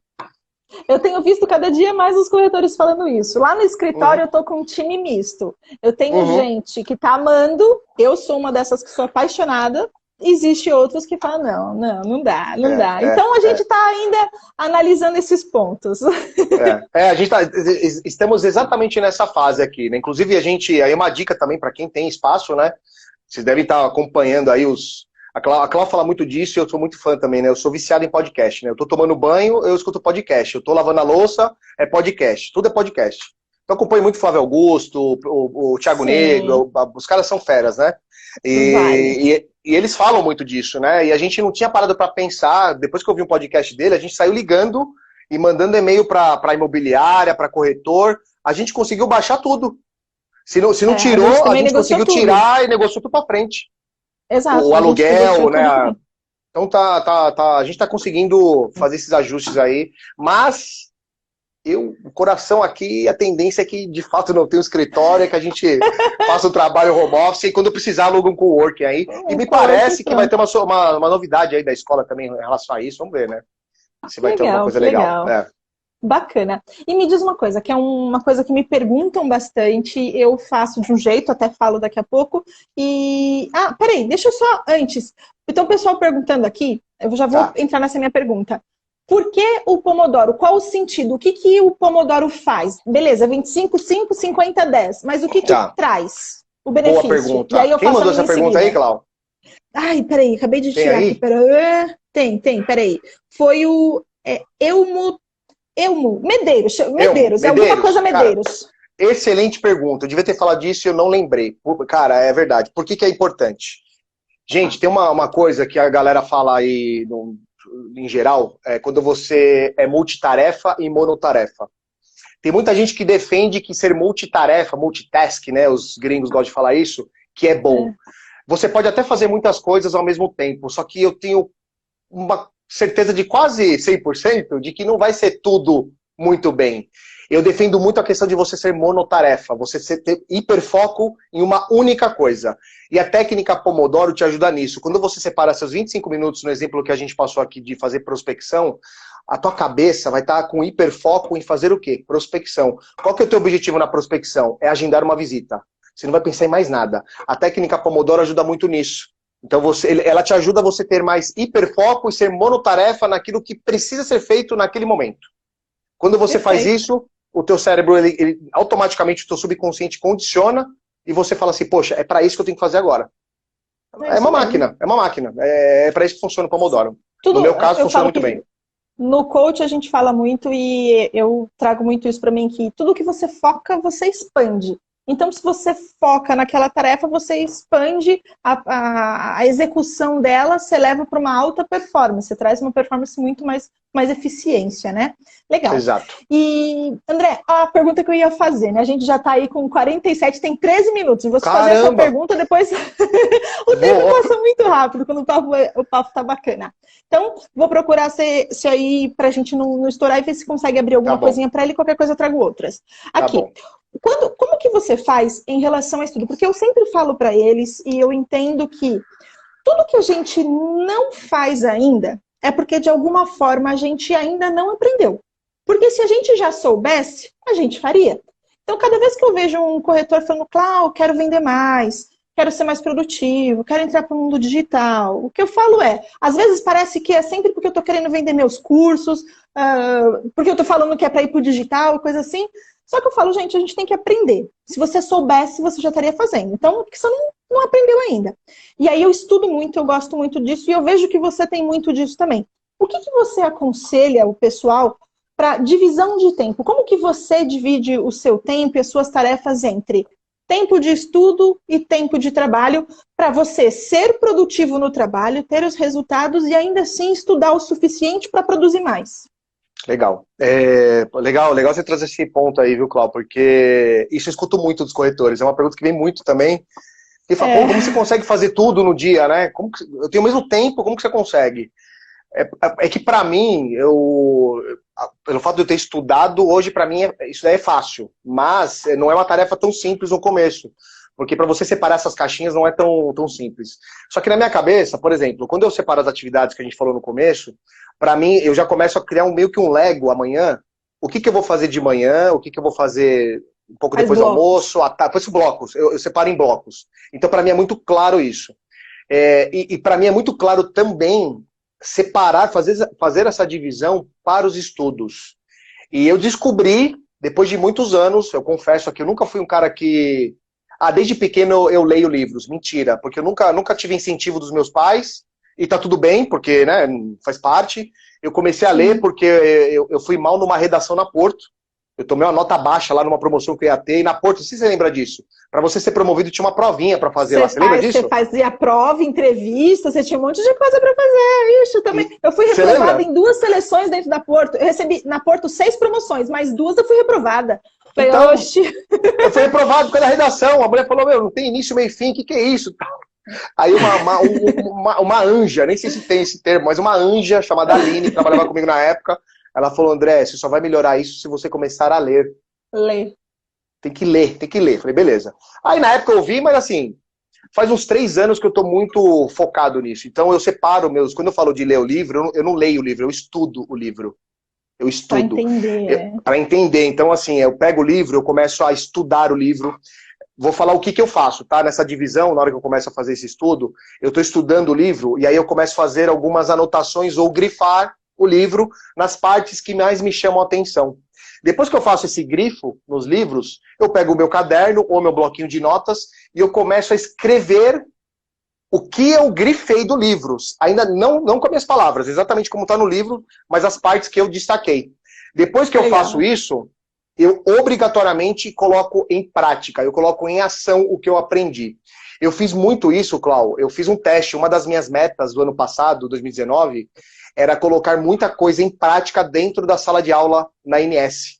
Eu tenho visto cada dia mais os corretores falando isso. Lá no escritório eu tô com um time misto. Eu tenho gente que tá amando, eu sou uma dessas que sou apaixonada, existe outros que falam, não dá. Então a gente tá ainda analisando esses pontos. A gente estamos exatamente nessa fase aqui, né? Inclusive aí uma dica também para quem tem espaço, né? Vocês devem estar acompanhando aí A Cláudia fala muito disso e eu sou muito fã também, né? Eu sou viciado em podcast, né? Eu tô tomando banho, eu escuto podcast. Eu tô lavando a louça, é podcast. Tudo é podcast. Então, eu acompanho muito o Flávio Augusto, o Thiago Negro, os caras são feras, né? E eles falam muito disso, né? E a gente não tinha parado para pensar, depois que eu vi um podcast dele, a gente saiu ligando e mandando e-mail para imobiliária, para corretor, a gente conseguiu baixar tudo. Se não tirou, a gente conseguiu tirar e negociou tudo para frente. Exato. O aluguel, né? Então a gente tá conseguindo fazer esses ajustes aí, mas o coração aqui, a tendência é que de fato não tem um escritório, é que a gente faça o trabalho home office e quando precisar aluga um coworking aí. E me parece que vai ter uma novidade aí da escola também em relação a isso, vamos ver, né? Se vai ter alguma coisa legal. Bacana. E me diz uma coisa, que é uma coisa que me perguntam bastante, eu faço de um jeito, até falo daqui a pouco, peraí, deixa eu só antes. Então, o pessoal perguntando aqui, eu já vou entrar nessa minha pergunta. Por que o Pomodoro? Qual o sentido? O que o Pomodoro faz? Beleza, 25, 5, 50, 10. Mas o que traz o benefício? Boa pergunta. E aí eu Quem mandou essa pergunta aí, Cláudio? Ai, peraí, acabei de tirar aqui. Tem, peraí. Foi o Medeiros, alguma coisa Medeiros. Cara, excelente pergunta. Eu devia ter falado disso e eu não lembrei. Cara, é verdade. Por que é importante? Gente, tem uma coisa que a galera fala aí em geral, quando você é multitarefa e monotarefa. Tem muita gente que defende que ser multitarefa, multitask, né? Os gringos gostam de falar isso, que é bom. Você pode até fazer muitas coisas ao mesmo tempo, só que eu tenho uma certeza de quase 100% de que não vai ser tudo muito bem. Eu defendo muito a questão de você ser monotarefa, você ter hiperfoco em uma única coisa. E a técnica Pomodoro te ajuda nisso. Quando você separa seus 25 minutos, no exemplo que a gente passou aqui de fazer prospecção, a tua cabeça vai estar com hiperfoco em fazer o quê? Prospecção. Qual que é o teu objetivo na prospecção? É agendar uma visita. Você não vai pensar em mais nada. A técnica Pomodoro ajuda muito nisso. Então ela te ajuda a você ter mais hiperfoco e ser monotarefa naquilo que precisa ser feito naquele momento. Quando você faz isso, o teu cérebro, ele automaticamente, o teu subconsciente condiciona e você fala assim, poxa, é para isso que eu tenho que fazer agora. É uma máquina. É para isso que funciona o Pomodoro. No meu caso, funciona muito bem. No coach a gente fala muito e eu trago muito isso para mim, que tudo que você foca, você expande. Então, se você foca naquela tarefa, você expande a execução dela, você leva para uma alta performance, você traz uma performance muito mais eficiência, né? Legal. Exato. E, André, a pergunta que eu ia fazer, né? A gente já está aí com 47, tem 13 minutos. Você fazer essa pergunta, depois o tempo passa muito rápido quando o papo está bacana. Então, vou procurar se aí, para a gente não estourar e ver se consegue abrir alguma coisinha para ele, qualquer coisa eu trago outras. Aqui. Como que você faz em relação a estudo? Porque eu sempre falo para eles e eu entendo que tudo que a gente não faz ainda é porque de alguma forma a gente ainda não aprendeu. Porque se a gente já soubesse, a gente faria. Então, cada vez que eu vejo um corretor falando, Cláudio, quero vender mais, quero ser mais produtivo, quero entrar para o mundo digital, o que eu falo às vezes parece que é sempre porque eu estou querendo vender meus cursos, porque eu estou falando que é para ir para o digital, coisa assim. Só que eu falo, gente, a gente tem que aprender. Se você soubesse, você já estaria fazendo. Então, porque você não aprendeu ainda. E aí eu estudo muito, eu gosto muito disso, e eu vejo que você tem muito disso também. O que você aconselha o pessoal para divisão de tempo? Como que você divide o seu tempo e as suas tarefas entre tempo de estudo e tempo de trabalho para você ser produtivo no trabalho, ter os resultados e ainda assim estudar o suficiente para produzir mais? Legal. Legal você trazer esse ponto aí, viu, Cláudio? Porque isso eu escuto muito dos corretores. É uma pergunta que vem muito também. E fala, como você consegue fazer tudo no dia, né? Eu tenho o mesmo tempo, como que você consegue? É que para mim, pelo fato de eu ter estudado, hoje para mim isso daí é fácil. Mas não é uma tarefa tão simples no começo. Porque para você separar essas caixinhas não é tão simples. Só que na minha cabeça, por exemplo, quando eu separo as atividades que a gente falou no começo, para mim, eu já começo a criar meio que um Lego amanhã. O que eu vou fazer de manhã, o que eu vou fazer um pouco depois do almoço, depois blocos. Eu separo em blocos. Então, para mim é muito claro isso. E para mim é muito claro também separar, fazer essa divisão para os estudos. E eu descobri, depois de muitos anos, eu confesso aqui, eu nunca fui um cara que desde pequeno eu leio livros. Mentira, porque eu nunca tive incentivo dos meus pais, e tá tudo bem, porque, né, faz parte. Eu comecei a ler porque eu fui mal numa redação na Porto. Eu tomei uma nota baixa lá numa promoção que eu ia ter, e na Porto, não sei se você lembra disso. Para você ser promovido, tinha uma provinha para fazer lá. Você lembra disso? Você fazia prova, entrevista, você tinha um monte de coisa para fazer. Isso também. Eu fui Você reprovada lembra? em 2 seleções dentro da Porto. Eu recebi na Porto 6 promoções, mas 2 eu fui reprovada. Falei, Então, oxe. eu fui reprovado por causa da redação. A mulher falou, meu, não tem início, meio e fim, o que é isso? Aí uma anja, nem sei se tem esse termo, mas uma anja chamada Aline, que trabalhava comigo na época, ela falou, André, você só vai melhorar isso se você começar a ler. Ler. Tem que ler, tem que ler. Falei, beleza. Aí na época eu vi, mas assim, faz uns 3 anos que eu tô muito focado nisso. Então eu separo meus... Quando eu falo de ler o livro, eu não leio o livro, eu estudo o livro. Eu estudo. Para entender. Para entender. Então, assim, eu pego o livro, eu começo a estudar o livro. Vou falar o que eu faço, tá? Nessa divisão, na hora que eu começo a fazer esse estudo, eu estou estudando o livro e aí eu começo a fazer algumas anotações ou grifar o livro nas partes que mais me chamam a atenção. Depois que eu faço esse grifo nos livros, eu pego o meu caderno ou meu bloquinho de notas e eu começo a escrever o que eu grifei do livro. Ainda não com as minhas palavras, exatamente como está no livro, mas as partes que eu destaquei. Depois que eu faço isso, eu obrigatoriamente coloco em prática, eu coloco em ação o que eu aprendi. Eu fiz muito isso, Clau. Eu fiz um teste, uma das minhas metas do ano passado, 2019, era colocar muita coisa em prática dentro da sala de aula na INS.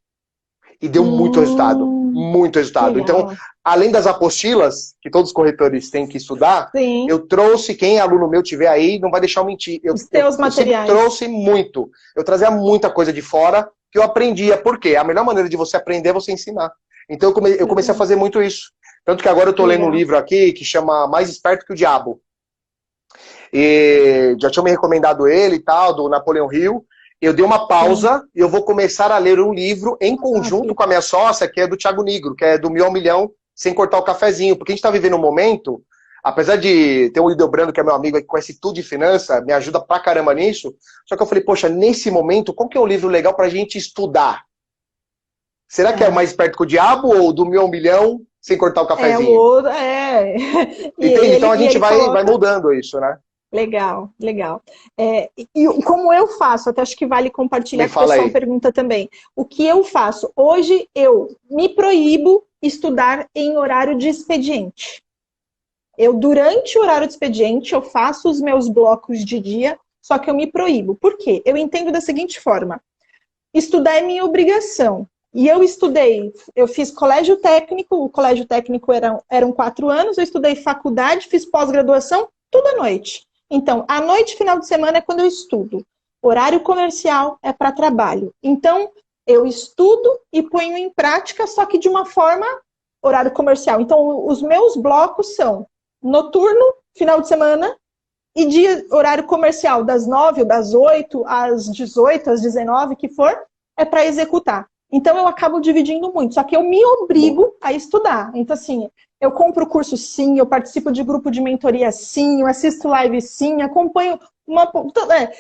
E deu muito resultado, muito resultado. Legal. Então, além das apostilas, que todos os corretores têm que estudar, Sim. eu trouxe, quem aluno meu tiver aí, não vai deixar eu mentir. Os teus materiais. Eu trouxe muito. Eu trazia muita coisa de fora que eu aprendia. Por quê? A melhor maneira de você aprender é você ensinar. Então, eu comecei a fazer muito isso. Tanto que agora eu estou lendo um livro aqui que chama Mais Esperto que o Diabo. E já tinham me recomendado ele e tal, do Napoleão Hill. Eu dei uma pausa e eu vou começar a ler um livro em conjunto com a minha sócia, que é do Thiago Nigro, que é do Mil ao Milhão, sem cortar o cafezinho. Porque a gente está vivendo um momento, apesar de ter o Hildebrando, que é meu amigo, que conhece tudo de finança, me ajuda pra caramba nisso, só que eu falei, poxa, nesse momento, qual que é o livro legal pra gente estudar? Será que é Mais Esperto que o Diabo ou do Mil ao Milhão, sem cortar o cafezinho? Então a gente vai mudando isso, né? Legal, legal. E como eu faço, até acho que vale compartilhar, que o pessoal pergunta também. O que eu faço? Hoje eu me proíbo estudar em horário de expediente. Durante o horário de expediente, eu faço os meus blocos de dia, só que eu me proíbo. Por quê? Eu entendo da seguinte forma. Estudar é minha obrigação. E eu fiz colégio técnico, o colégio técnico eram 4 anos, eu estudei faculdade, fiz pós-graduação, tudo à noite. Então, à noite, final de semana, é quando eu estudo. Horário comercial é para trabalho. Então, eu estudo e ponho em prática, só que de uma forma horário comercial. Então, os meus blocos são noturno, final de semana, e horário comercial, das 9 ou das 8 às 18, às 19, que for, é para executar. Então, eu acabo dividindo muito, só que eu me obrigo a estudar. Então, assim, eu compro curso sim, eu participo de grupo de mentoria sim, eu assisto live sim, acompanho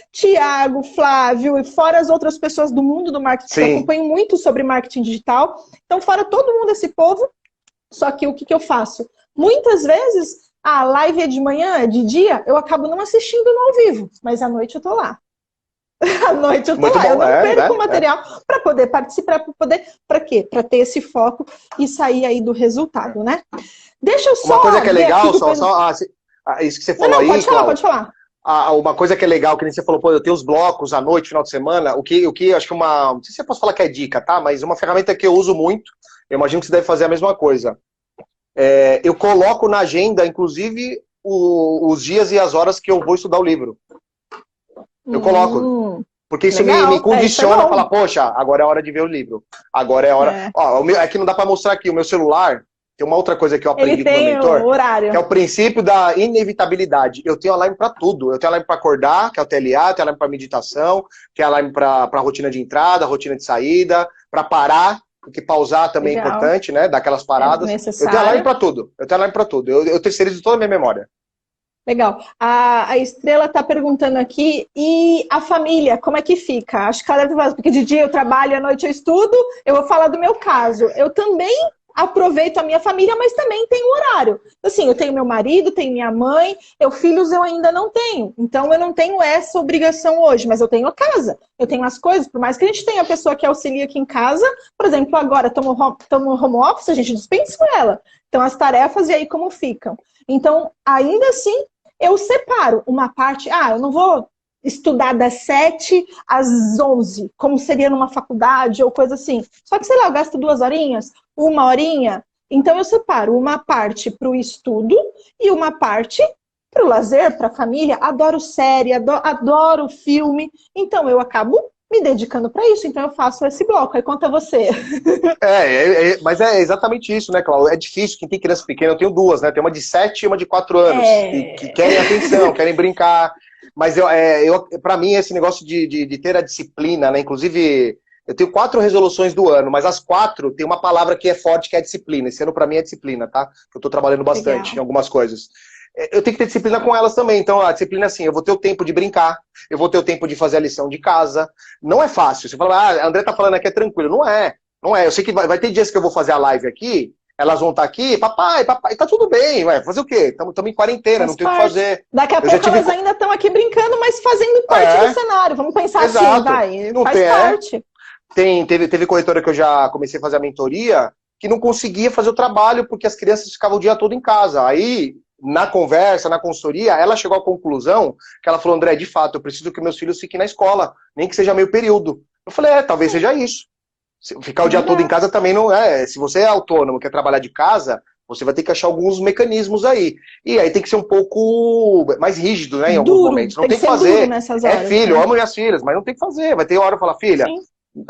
Tiago, Flávio, e fora as outras pessoas do mundo do marketing, eu acompanho muito sobre marketing digital. Então, fora todo mundo esse povo, só que o que eu faço? Muitas vezes, a live é de manhã, é de dia, eu acabo não assistindo no ao vivo, mas à noite eu tô lá. À noite eu tô lá, eu não perco o material para poder participar, para quê? Para ter esse foco e sair aí do resultado, né? Deixa eu só... Uma coisa que é legal, isso que você falou aí... Pode falar. Uma coisa que é legal, que nem você falou, eu tenho os blocos à noite, final de semana, o que acho que não sei se eu posso falar que é dica, tá? Mas uma ferramenta que eu uso muito, eu imagino que você deve fazer a mesma coisa. Eu coloco na agenda, inclusive, os dias e as horas que eu vou estudar o livro. Eu coloco. Porque isso me condiciona a falar, poxa, agora é hora de ver o livro. Agora é hora... Aqui não dá para mostrar aqui, o meu celular, tem uma outra coisa que eu aprendi com o meu mentor, horário. que é o princípio da inevitabilidade. Eu tenho alarme para tudo. Eu tenho alarme para acordar, que é o TLA, eu tenho alarme para meditação, tenho alarme para rotina de entrada, rotina de saída, para parar, porque pausar também é importante, né? Dar aquelas paradas. Eu tenho alarme para tudo. Eu terceirizo toda a minha memória. Legal. A Estrela está perguntando aqui, e a família, como é que fica? Acho que ela deve falar, porque de dia eu trabalho, à noite eu estudo, eu vou falar do meu caso. Eu também aproveito a minha família, mas também tenho horário. Assim, eu tenho meu marido, tenho minha mãe, filhos eu ainda não tenho. Então eu não tenho essa obrigação hoje, mas eu tenho a casa, eu tenho as coisas. Por mais que a gente tenha a pessoa que auxilia aqui em casa, por exemplo, agora estamos home office, a gente dispensa com ela. Então as tarefas e aí como ficam. Então, ainda assim, eu separo uma parte, eu não vou estudar das 7 às 11, como seria numa faculdade ou coisa assim. Só que, sei lá, eu gasto 2 horinhas, 1 horinha. Então eu separo uma parte para o estudo e uma parte para o lazer, para a família. Adoro série, adoro filme. Então eu acabo me dedicando para isso. Então eu faço esse bloco. Aí conta você. Mas é exatamente isso, né, Cláudia? É difícil. Quem tem criança pequena, eu tenho 2, né? Tem uma de 7 e uma de 4 anos. Que querem atenção, querem brincar. Mas para mim, esse negócio de ter a disciplina, né? Inclusive, eu tenho 4 resoluções do ano, mas as 4 tem uma palavra que é forte, que é disciplina. Esse ano, para mim, é disciplina, tá? Eu tô trabalhando bastante Legal. Em algumas coisas. Eu tenho que ter disciplina com elas também. Então, a disciplina é assim, eu vou ter o tempo de brincar, eu vou ter o tempo de fazer a lição de casa. Não é fácil. Você fala, a André tá falando aqui é tranquilo. Não é. Não é. Eu sei que vai ter dias que eu vou fazer a live aqui, elas vão estar aqui, papai, tá tudo bem, vai fazer o quê? Estamos em quarentena, não tem o que fazer. Daqui a pouco elas ainda estão aqui brincando, mas fazendo parte do cenário. Vamos pensar Exato. Assim, vai, não faz parte. Teve corretora que eu já comecei a fazer a mentoria, que não conseguia fazer o trabalho, porque as crianças ficavam o dia todo em casa. Aí, na conversa, na consultoria, ela chegou à conclusão que ela falou, André, de fato, eu preciso que meus filhos fiquem na escola, nem que seja meio período. Eu falei, talvez seja isso. Ficar o dia todo em casa também não é. Se você é autônomo, quer trabalhar de casa, você vai ter que achar alguns mecanismos aí. E aí tem que ser um pouco mais rígido, né? Em alguns momentos. Não tem que fazer. É filho, eu amo minhas filhas, mas não tem que fazer. Vai ter hora eu falar, filha,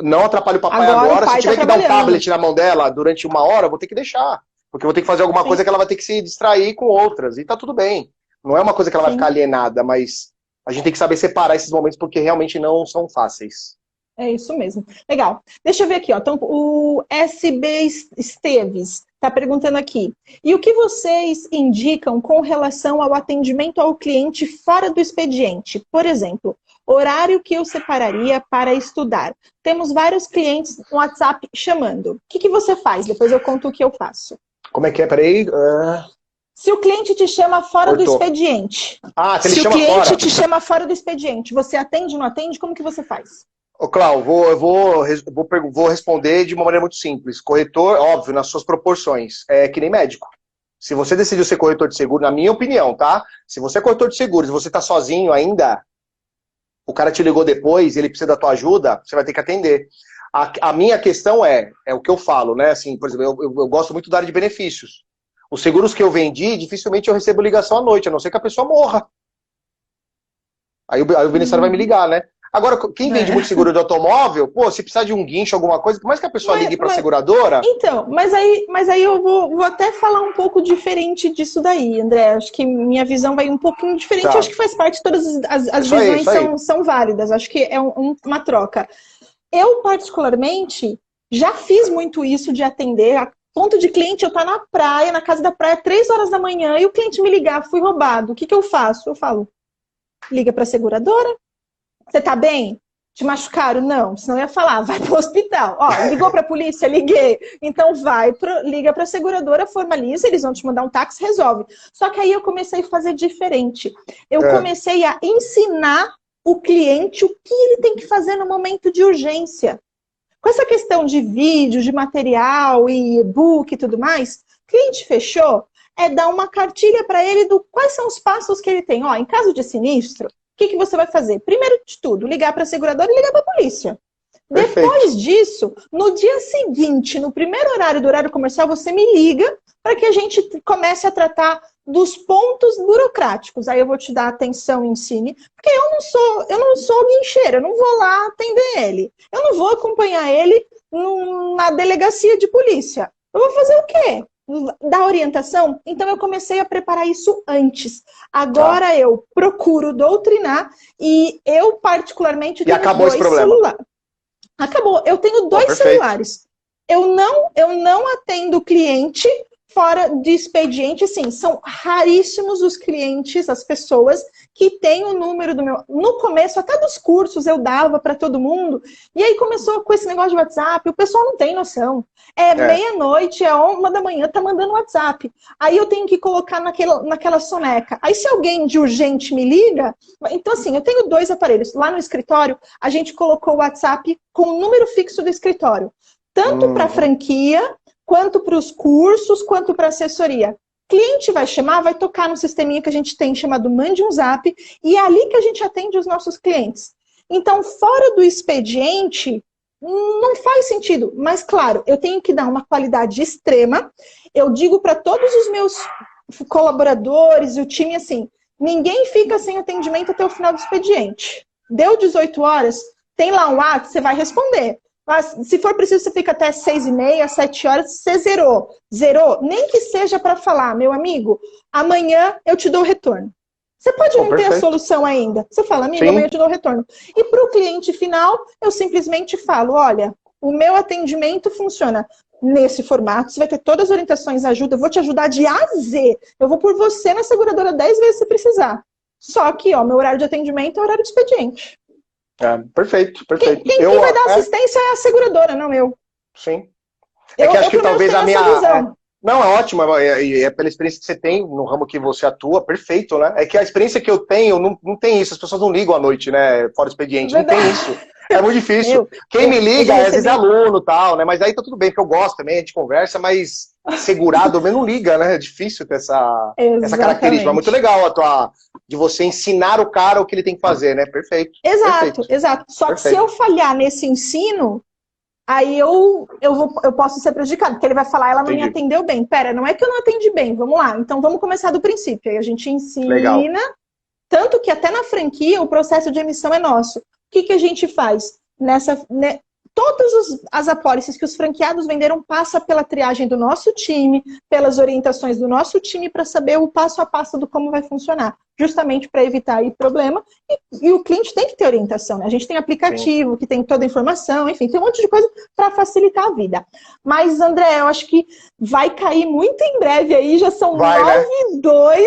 não atrapalhe o papai agora. Se tiver que dar um tablet na mão dela durante 1 hora, eu vou ter que deixar. Porque eu vou ter que fazer alguma coisa que ela vai ter que se distrair com outras. E tá tudo bem. Não é uma coisa que ela vai ficar alienada, mas a gente tem que saber separar esses momentos porque realmente não são fáceis. É isso mesmo. Legal. Deixa eu ver aqui, ó. Então, o SB Esteves está perguntando aqui. E o que vocês indicam com relação ao atendimento ao cliente fora do expediente? Por exemplo, horário que eu separaria para estudar. Temos vários clientes no WhatsApp chamando. O que você faz? Depois eu conto o que eu faço. Como é que é? Peraí. Se o cliente te chama fora do expediente. Se o cliente te chama fora do expediente, você atende ou não atende? Como que você faz? Ô, Cláudio, vou responder de uma maneira muito simples. Corretor, óbvio, nas suas proporções. É que nem médico. Se você decidiu ser corretor de seguro, na minha opinião, tá? Se você é corretor de seguros e você tá sozinho ainda, o cara te ligou depois, ele precisa da tua ajuda, você vai ter que atender. A minha questão é o que eu falo, né? Assim, por exemplo, eu gosto muito da área de benefícios. Os seguros que eu vendi, dificilmente eu recebo ligação à noite, a não ser que a pessoa morra. Aí o beneficiário vai me ligar, né? Agora, quem vende muito seguro de automóvel, se precisar de um guincho, alguma coisa, por mais que a pessoa ligue para a seguradora... Então, mas aí eu vou até falar um pouco diferente disso daí, André. Acho que minha visão vai um pouquinho diferente. Tá. Acho que faz parte, todas as visões são válidas. Acho que é uma troca. Eu, particularmente, já fiz muito isso de atender a ponto de cliente, eu estar na praia, na casa da praia, 3 horas da manhã, e o cliente me ligar, fui roubado. O que eu faço? Eu falo, liga para a seguradora. Você tá bem? Te machucaram? Não. Senão eu ia falar, vai pro hospital. Ligou pra polícia? Liguei. Então liga pra seguradora, formaliza, eles vão te mandar um táxi, resolve. Só que aí eu comecei a fazer diferente. Eu comecei a ensinar o cliente o que ele tem que fazer no momento de urgência. Com essa questão de vídeo, de material e e-book e tudo mais, cliente fechou, dar uma cartilha para ele do quais são os passos que ele tem. Em caso de sinistro, o que você vai fazer? Primeiro de tudo, ligar para a seguradora e ligar para a polícia. Perfeito. Depois disso, no dia seguinte, no primeiro horário do horário comercial, você me liga para que a gente comece a tratar dos pontos burocráticos. Aí eu vou te dar atenção e ensine, porque eu não sou guincheira, eu não vou lá atender ele. Eu não vou acompanhar ele na delegacia de polícia. Eu vou fazer o quê? Da orientação, então eu comecei a preparar isso antes. Agora eu procuro doutrinar e eu particularmente tenho acabou 2 esse problema. celulares. Acabou. Eu tenho 2 celulares. Eu não atendo cliente fora de expediente, sim. São raríssimos os clientes, as pessoas que tem o número do meu... No começo, até dos cursos, eu dava para todo mundo. E aí começou com esse negócio de WhatsApp. O pessoal não tem noção. Meia-noite, 1h, tá mandando WhatsApp. Aí eu tenho que colocar naquela soneca. Aí se alguém de urgente me liga... Então, assim, eu tenho 2 aparelhos. Lá no escritório, a gente colocou o WhatsApp com o número fixo do escritório. Tanto para franquia, quanto para os cursos, quanto para assessoria. Cliente vai chamar, vai tocar no sisteminha que a gente tem chamado Mande um Zap, e é ali que a gente atende os nossos clientes. Então, fora do expediente, não faz sentido. Mas, claro, eu tenho que dar uma qualidade extrema. Eu digo para todos os meus colaboradores e o time assim, ninguém fica sem atendimento até o final do expediente. Deu 18 horas, tem lá um WhatsApp, você vai responder. Mas, se for preciso, você fica até 6h30, 7 horas, você zerou. Zerou, nem que seja para falar, meu amigo, amanhã eu te dou o retorno. Você pode não ter a solução ainda. Você fala, amigo, amanhã eu te dou o retorno. E para o cliente final, eu simplesmente falo, olha, o meu atendimento funciona nesse formato, você vai ter todas as orientações, ajuda, eu vou te ajudar de A a Z. Eu vou por você na seguradora 10 vezes se precisar. Só que, ó, meu horário de atendimento é horário de expediente. Perfeito. Quem vai dar assistência é a seguradora, não eu. Sim. Acho que talvez a minha... Não, é ótimo, é pela experiência que você tem no ramo que você atua, perfeito, né? É que a experiência que eu tenho não tem isso, as pessoas não ligam à noite, né? Fora do expediente, não tem isso. É muito difícil. Quem me liga, às vezes é aluno e tal, né? Mas aí tá tudo bem, porque eu gosto também, a gente conversa, mas segurado também não liga, né? É difícil ter essa característica. É muito legal de você ensinar o cara o que ele tem que fazer, né? Perfeito. Exato. Só que se eu falhar nesse ensino, aí eu posso ser prejudicado, porque ele vai falar, ela não me atendeu bem. Pera, não é que eu não atendi bem, vamos lá. Então vamos começar do princípio. Aí a gente ensina, tanto que até na franquia o processo de emissão é nosso. O que a gente faz? Todas as apólices que os franqueados venderam passa pela triagem do nosso time, pelas orientações do nosso time para saber o passo a passo do como vai funcionar, justamente para evitar aí problema. E o cliente tem que ter orientação, né? A gente tem aplicativo que tem toda a informação, enfim, tem um monte de coisa para facilitar a vida. Mas, André, eu acho que vai cair muito em breve aí, já são 9h02.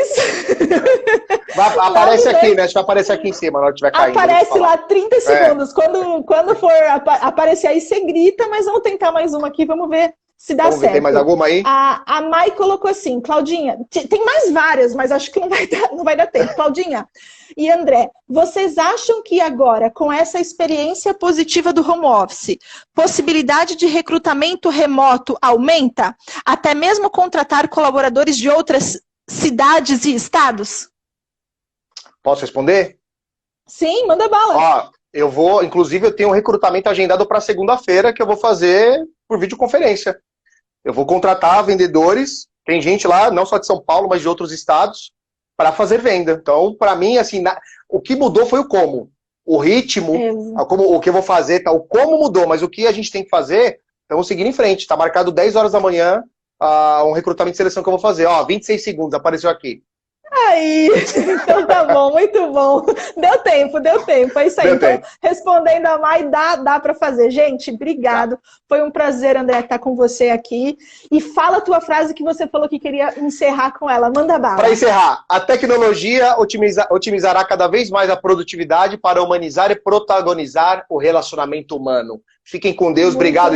Aparece aqui, né? Acho que vai aparecer aqui em cima na hora que estiver caindo. Aparece lá 30 segundos. Quando for aparecer aí, você grita, mas vamos tentar mais uma aqui, vamos ver se dá certo. Tem mais alguma aí? A Mai colocou assim, Claudinha, tem mais várias, mas acho que não vai dar tempo. Claudinha e André, vocês acham que agora, com essa experiência positiva do home office, possibilidade de recrutamento remoto aumenta? Até mesmo contratar colaboradores de outras cidades e estados? Posso responder? Sim, manda bala. Inclusive eu tenho um recrutamento agendado para segunda-feira que eu vou fazer por videoconferência. Eu vou contratar vendedores, tem gente lá, não só de São Paulo, mas de outros estados, para fazer venda. Então, para mim, assim, o que mudou foi o como. O ritmo, o que eu vou fazer, o como mudou, mas o que a gente tem que fazer, estamos seguindo em frente. Está marcado 10 horas da manhã, um recrutamento de seleção que eu vou fazer. 26 segundos, apareceu aqui. Aí, então tá bom, muito bom. Deu tempo, é isso aí. Então, respondendo a Mai, dá pra fazer. Gente, obrigado. Foi um prazer, André, estar com você aqui. E fala a tua frase que você falou que queria encerrar com ela. Manda bala. Para encerrar, a tecnologia otimizará cada vez mais a produtividade para humanizar e protagonizar o relacionamento humano. Fiquem com Deus. Obrigado, gente.